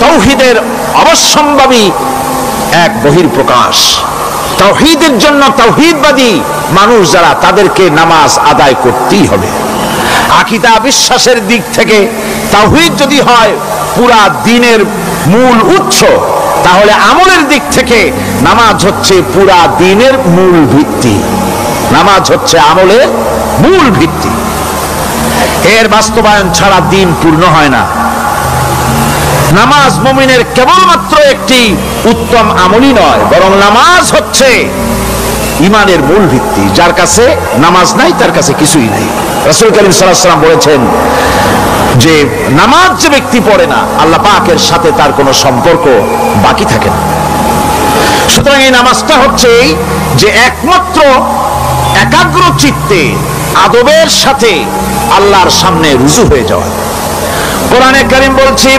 তাওহীদের অবশ্যম্ভাবী এক বহির্প্রকাশ। তাওহীদের জন্য তাওহীদবাদী মানুষ যারা, তাদেরকে নামাজ আদায় করতেই হবে। আকীদা বিশ্বাসের দিক থেকে তাওহীদ যদি হয় পুরা দ্বীনের মূল উৎস, তাহলে আমলের দিক থেকে নামাজ হচ্ছে পুরা দ্বীনের মূল ভিত্তি। নামাজ হচ্ছে আমলের মূল ভিত্তি, এর বাস্তবায়ন ছাড়া দ্বীন পূর্ণ হয় না। নামাজ মুমিনের কেবলমাত্র একটি উত্তম আমলই নয়, বরং নামাজ হচ্ছে ঈমানের মূল ভিত্তি। যার কাছে নামাজ নাই তার কাছে কিছুই নাই। রাসূল কারীম সাল্লাল্লাহু আলাইহি ওয়াসাল্লাম বলেছেন যে নামাজ যে ব্যক্তি পড়ে না, আল্লাহ পাকের সাথে তার কোনো সম্পর্ক বাকি থাকে না। সুতরাং এই নামাজটা হচ্ছে যে একমাত্র একাগ্র চিত্তে আদবের সাথে আল্লাহর সামনে রুজু হয়ে যাওয়া। কোরআনে কারীম বলছে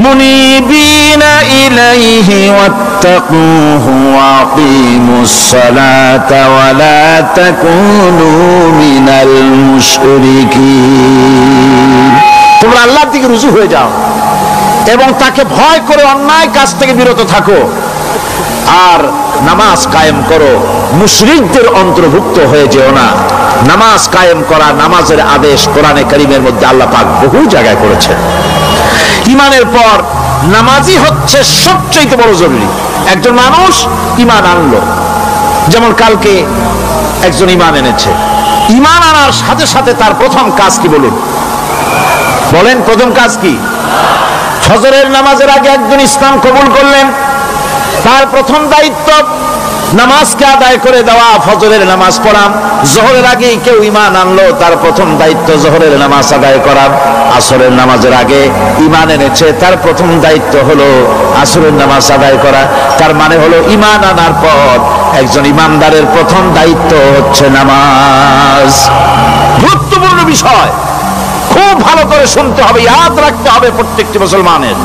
মুনিবিনা ইলাইহি ওয়াত্তাকুহু ওয়া আকিমুস সালাতা ওয়া লা তাকুনু মিনাল মুশরিকিন। তোমরা আল্লাহর দিকে রুজু হয়ে যাও এবং তাকে ভয় করে অন্যায় কাজ থেকে বিরত থাকো, আর নামাজ কায়েম করো, মুশরিকদের অন্তর্ভুক্ত হয়ে যেও না। নামাজ কায়েম করা, নামাজের আদেশ কোরআনে কারীমের মধ্যে আল্লাহ পাক বহু জায়গায় করেছেন। ঈমানের পর নামাজই হচ্ছে সবচেয়ে বড় জরুরি। একজন মানুষ ঈমান আনলো, যেমন কালকে একজন ঈমান এনেছে, ঈমান আনার সাথে সাথে তার প্রথম কাজ কি বলুন? বলেন প্রথম কাজ কি? ফজরের নামাজের আগে একজন ইসলাম কবুল করলেন, তার প্রথম দায়িত্ব নামাজকে আদায় করে দেওয়া, ফজরের নামাজ পড়া। জোহরের আগে কেউ ঈমান আনলো, তার প্রথম দায়িত্ব জোহরের নামাজ আদায় করা। আসরের নামাজের আগে ঈমান এনেছে, তার প্রথম দায়িত্ব হলো আসরের নামাজ আদায় করা। তার মানে হলো ঈমান আনার পর একজন ঈমানদারের প্রথম দায়িত্ব হচ্ছে নামাজ। গুরুত্বপূর্ণ বিষয়, খুব ভালো করে শুনতে হবে, ইয়াদ রাখতে হবে প্রত্যেকটি মুসলমানের।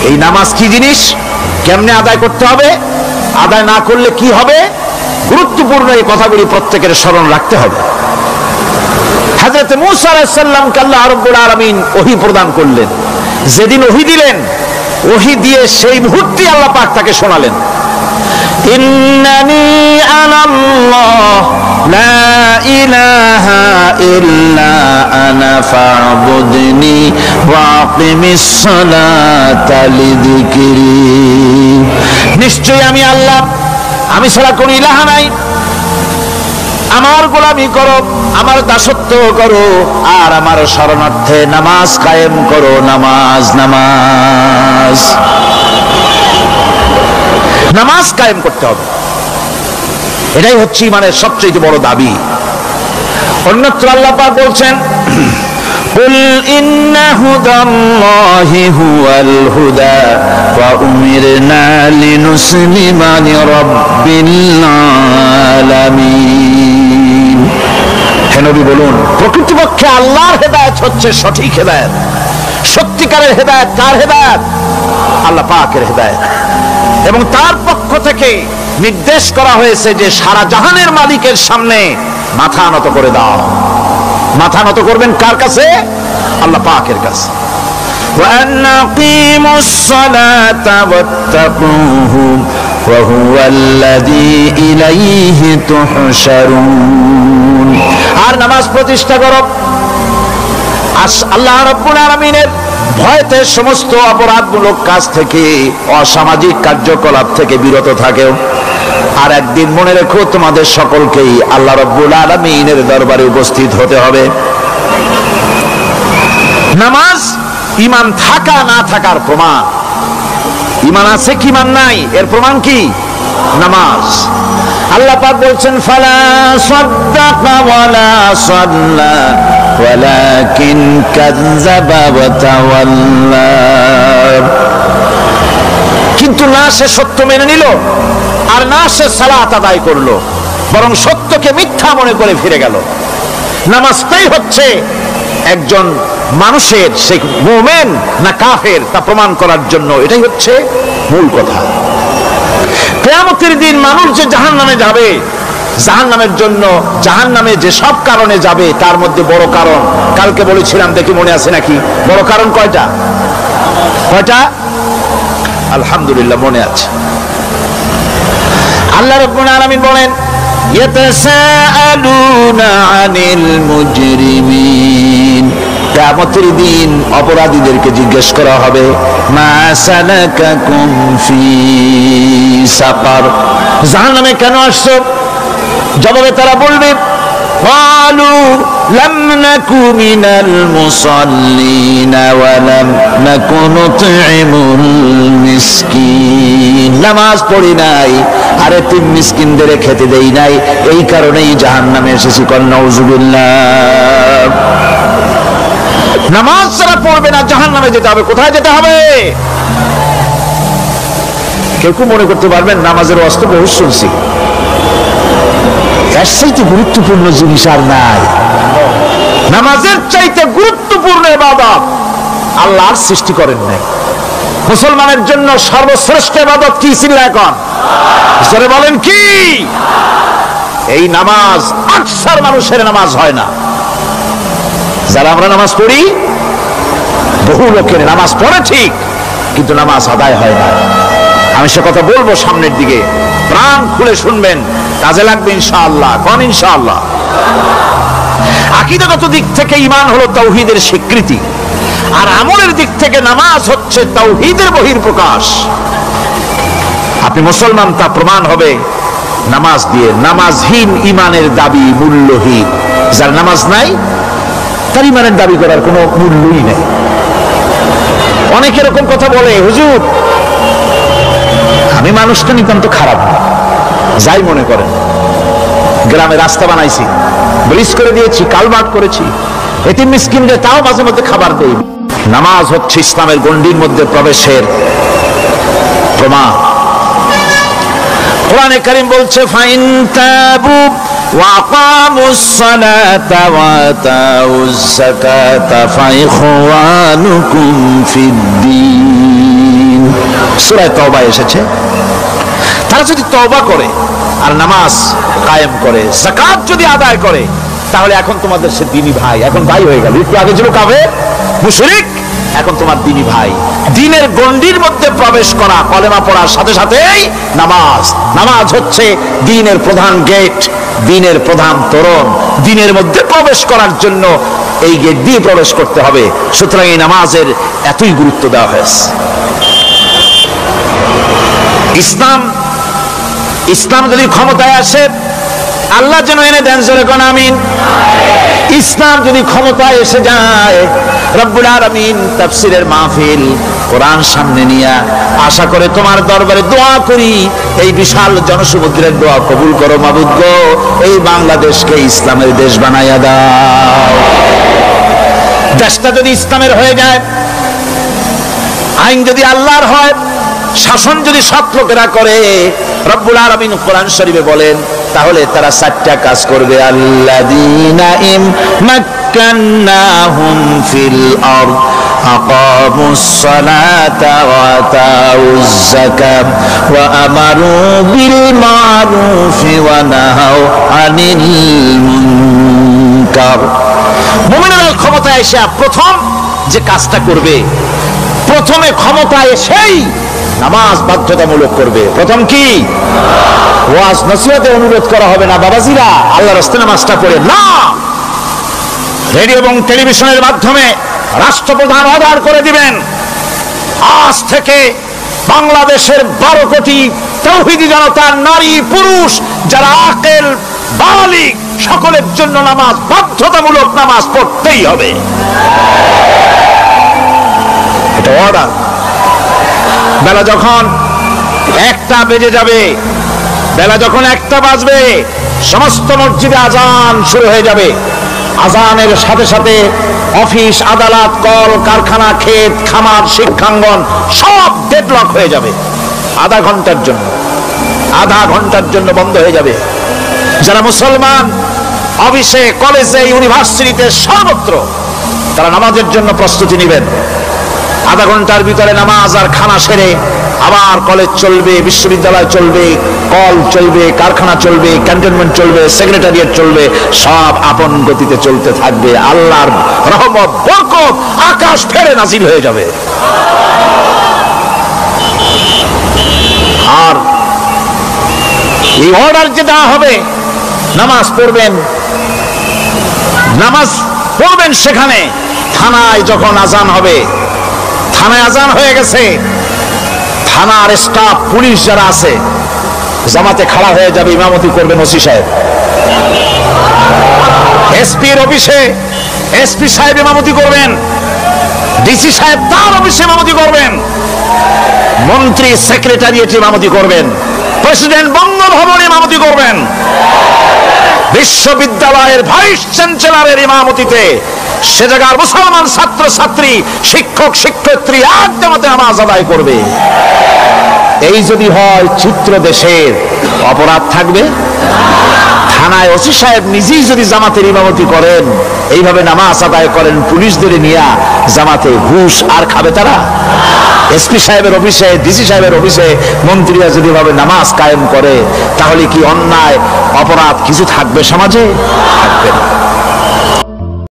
এই নামাজ কি জিনিস, কেমনে আদায় করতে হবে, আদায় না করলে কি হবে, গুরুত্বপূর্ণ এই কথাগুলি প্রত্যেকের স্মরণ রাখতে হবে। হযরত মূসা আলাইহিস সালামকে আল্লাহ রাব্বুল আলামিন ওহী প্রদান করলেন। যেদিন ওহী দিলেন, ওহী দিয়ে সেই মুহূর্তে আল্লাহ পাক তাকে শোনালেন, ইন্নানি আনাল্লাহ লা ইলাহা ইল্লা আনা ফা'বুদনি ওয়া আকিমিস সালাতা লিযিকরি। নিশ্চয়ই আমি আল্লাহ, আমি ছাড়া কোনো ইলাহ নাই, আমার গোলামি করো, আমার দাসত্ব করো, আর আমার শরণার্থে নামাজ কায়েম করো। নামাজ নামাজ নামাজ কায়েম করতে হবে, এটাই হচ্ছে ইমানের সবচেয়ে বড় দাবি। অন্যত্র আল্লাহ পাক বলছেন, কুল ইন্না হুদাল্লাহি হুয়াল হুদা ওয়া উমিরনা লিনুসলিমা লিরাব্বিল আলামিন। হে নবী বলুন, প্রকৃতপক্ষে আল্লাহর হেদায়েত হচ্ছে সঠিক হেদায়েত। সত্যিকারের হেদায়েত কার হেদায়েত? আল্লাহ পাকের হেদায়েত। এবং তার পক্ষ থেকে নির্দেশ করা হয়েছে যে সারা জাহানের মালিকের সামনে মাথা নত করে দাও। মাথা নত করবেন কার কাছে? আল্লাহ পাকের কাছে। ওয়া আনাকিমুস সালাতা ওয়াত্তাকুহু ওয়া হুয়াল্লাযী ইলাইহি তুহশারুন। আর নামাজ প্রতিষ্ঠা করো, আল্লাহ রাব্বুল আলামিনের ভয়তে সমস্ত অপরাধমূলক কাজ থেকে, অসামাজিক কার্যকলাপ থেকে বিরত থাকেও। আর একদিন মনে রেখো, তোমাদের সকলকেই আল্লাহ রাব্বুল আলামিনের দরবারে উপস্থিত হতে হবে। নামাজ ঈমান থাকা না থাকার প্রমাণ। ঈমান আছে কি ঈমান নাই, এর প্রমাণ কি? নামাজ। আল্লাহ পাক বলছেন, ফালা সাদ্দাকা ওয়ালা সাল্লা ওয়ালাকিন কাযযাবা ওয়া তাওয়াল্লা। কিন্তু না সে সত্য মেনে নিল, আর না সে সালাত আদায় করলো, বরং সত্যকে মিথ্যা মনে করে ফিরে গেল। নামাজটাই হচ্ছে একজন মানুষের, সে মুমিন না কাফের তা প্রমাণ করার জন্য। এটাই হচ্ছে মূল কথা। কিয়ামতের দিন মানুষ যে জাহান্নামে যাবে, জাহান্নামের জন্য, জাহান্নামে যে সব কারণে যাবে, তার মধ্যে বড় কারণ কালকে বলেছিলাম, দেখি মনে আছে নাকি? বড় কারণ কয়টা? কয়টা? আলহামদুলিল্লাহ মনে আছে। আল্লাহ রাব্বুল আলামিন বলেন, ইয়াতাসাআলুনা আনিল মুজরিমিন। কিয়ামতের দিন অপরাধীদেরকে জিজ্ঞেস করা হবে, মা সালাকাকুম ফি সাকার, জাহান্নামে কেন আসছো? জবাবে তারা বলবে, ক্বালু লাম নাকু মিনাল মুসাল্লিনা ওয়া লাম নাকু নুতঈমুল মিসকিন। নামাজ পড়ি নাই, আর এতিম মিসকিনদের খেতে দেই নাই, এই কারণেই জাহান্নামে এসেছি। নাউযুবিল্লাহ। নামাজ যারা পড়বে না, জাহান্নামে যেতে হবে। কোথায় যেতে হবে? কেউ কেউ মনে করতে পারবেন নামাজের অস্ত বহু শুনছি, এর চাইতে গুরুত্বপূর্ণ জিনিস আর নাই। নামাজের চাইতে গুরুত্বপূর্ণ ইবাদত আল্লাহর সৃষ্টি করেন নাই। মুসলমানের জন্য সর্বশ্রেষ্ঠ ইবাদত কি ছিল? এখন জোরে বলেন কি? এই নামাজ। আকসার মানুষের নামাজ হয় না। যারা আমরা নামাজ পড়ি, বহু লোকের নামাজ পড়ে ঠিক, কিন্তু নামাজ আদায় হয় না। আমি সে কথা বলবো সামনের দিকে, প্রাণ খুলে শুনবেন, কাজে লাগবে ইনশাআল্লাহ। কোন ইনশাআল্লাহ? আকীদাগত দিক থেকে ঈমান হলো তাওহীদের স্বীকৃতি, আর আমলের দিক থেকে নামাজ হচ্ছে তাওহীদের বহিঃপ্রকাশ। আপনি মুসলমান তা প্রমাণ হবে নামাজ দিয়ে। নামাজহীন ঈমানের দাবি মূল্যহীন। যার নামাজ নাই, তার ঈমানের দাবি করার কোনো মূল্যই নেই। অনেক এরকম কথা বলে, হুজুর আমি মানুষটা নিতান্ত খারাপ না, যাই মনে করেন, গ্রামে রাস্তা বানাইছি, ব্রিজ করে দিয়েছি, কালভার্ট করেছি, এতিম মিসকিনদের তাও মাঝে মধ্যে খাবার দেই। নামাজ হচ্ছে ইসলামের গণ্ডির মধ্যে প্রবেশের প্রমাণ। কোরআনে কারীম বলছে ফাইন তাবু ওয়া আকামুস সালাতা ওয়া আতাউজ যাকাতা ফাইখওয়ানুকুম ফিদ্দীন। সূরা তওবা এসেছে, তারা যদি তওবা করে আর নামাজ কায়েম করে, যাকাত যদি আদায় করে, তাহলে এখন তোমাদের সে দ্বীনি ভাই, এখন ভাই হয়ে গেল। একটু আগে ছিল কাফের মুশরিক, এখন তোমার দ্বীনি ভাই। দ্বীনের গণ্ডির মধ্যে প্রবেশ করা, কলেমা পড়ার সাথে সাথেই নামাজ। নামাজ হচ্ছে দ্বীনের প্রধান গেট, দ্বীনের প্রধান তোরণ। দ্বীনের মধ্যে প্রবেশ করার জন্য এই গেট দিয়ে প্রবেশ করতে হবে। সুতরাং এই নামাজের এতই গুরুত্ব দেওয়া হয়েছে। ইসলাম যদি ক্ষমতায় আসে, আল্লাহ যেন এনে দেন, জোরে কোন আমিন। ইসলাম যদি ক্ষমতায় এসে যায়, রব্বুল আলামিন তাফসীরের মাহফিল, কোরআন সামনে নিয়ে আশা করে তোমার দরবারে দোয়া করি, এই বিশাল জনসমুদ্রের দোয়া কবুল করো মাবুদ গো, এই বাংলাদেশকে ইসলামের দেশ বানাইয়া দাও। দেশটা যদি ইসলামের হয়ে যায়, আইন যদি আল্লাহর হয়, শাসন যদি সৎ লোকেরা করে, রব্বুল আলামিন কোরআন শরীফে বলেন, তাহলে তারা 4টা কাজ করবে। আল্লাযীনা মাক্কান্নাহুম ফিল আরদ আকামুস সালাতা ওয়া আতাউজ যাকাত ওয়া আমারু বিল মারুফি ওয়া নাহাউ আনিল মুনকার। মুমিনরা ক্ষমতায় এসে প্রথম যে কাজটা করবে, প্রথমে ক্ষমতায় এসেই নামাজ বাধ্যতামূলক করবে। প্রথম কি? ওয়াজ নসিহতে অনুরোধ করা হবে না, বাবাজিরা আল্লাহর রাস্তায় নামাজটা পড়ে না। রেডিও এবং টেলিভিশনের মাধ্যমে রাষ্ট্রপ্রধান অর্ডার করে দিবেন, আজ থেকে বাংলাদেশের 12 কোটি তাওহীদি জনতা, নারী পুরুষ যারা আকেল বালিগ, সকলের জন্য নামাজ বাধ্যতামূলক, নামাজ পড়তেই হবে। এটা অর্ডার। বেলা যখন 1টা বেজে যাবে, বেলা যখন 1টা বাজবে, সমস্ত মসজিদে আজান শুরু হয়ে যাবে। আজানের সাথে সাথে অফিস, আদালত, কল কারখানা, ক্ষেত খামার, শিক্ষাঙ্গন সব ডেডলক হয়ে যাবে। আধা ঘন্টার জন্য বন্ধ হয়ে যাবে। যারা মুসলমান অফিসে, কলেজে, ইউনিভার্সিটিতে, সর্বত্র তারা নামাজের জন্য প্রস্তুতি নেবেন। আধা ঘন্টার ভিতরে নামাজ আর খানা সেরে আবার কলেজ চলবে, বিশ্ববিদ্যালয় চলবে, কল চলবে, কারখানা চলবে, ক্যান্টনমেন্ট চলবে, সেক্রেটারিয়েট চলবে, সব আপন গতিতে চলতে থাকবে। আল্লাহর রহমত, বরকত আকাশ ফেরে নাজিল হয়ে যাবে। আর এই অর্ডার যে দেওয়া হবে, নামাজ পড়বেন, সেখানে থানায় যখন আজান হবে, থানায় আজান হয়ে গেছে, থানার স্টাফ, পুলিশ যারা আছে জামাতে খাড়া হয়ে যাবে, ইমামতি করবেন ওসি সাহেব। এসপির অফিসে এসপি সাহেব ইমামতি করবেন, ডিসি সাহেব তার অফিসে ইমামতি করবেন, মন্ত্রী সেক্রেটারিয়েটে ইমামতি করবেন, প্রেসিডেন্ট বঙ্গভবনে ইমামতি করবেন, বিশ্ববিদ্যালয়ের ভাইস চ্যান্সেলরের ইমামতিতে সে জায়গার মুসলমান ছাত্র ছাত্রী, শিক্ষক শিক্ষয়িত্রী এক জামাতে নামাজ আদায় করবে। এই যদি হয় চিত্র দেশের, অপরাধ থাকবে? থানায় ওসি সাহেব নিজেই যদি জামাতের ইমামতি করেন, এইভাবে নামাজ আদায় করেন পুলিশদের নিয়ে জামাতে, ঘুষ আর খাবে তারা? এসপি সাহেবের অফিসে, ডিসি সাহেবের অফিসে মন্ত্রীরা যদি ভাবে নামাজ কায়েম করে, তাহলে কি অন্যায় অপরাধ কিছু থাকবে সমাজে? থাকবে না।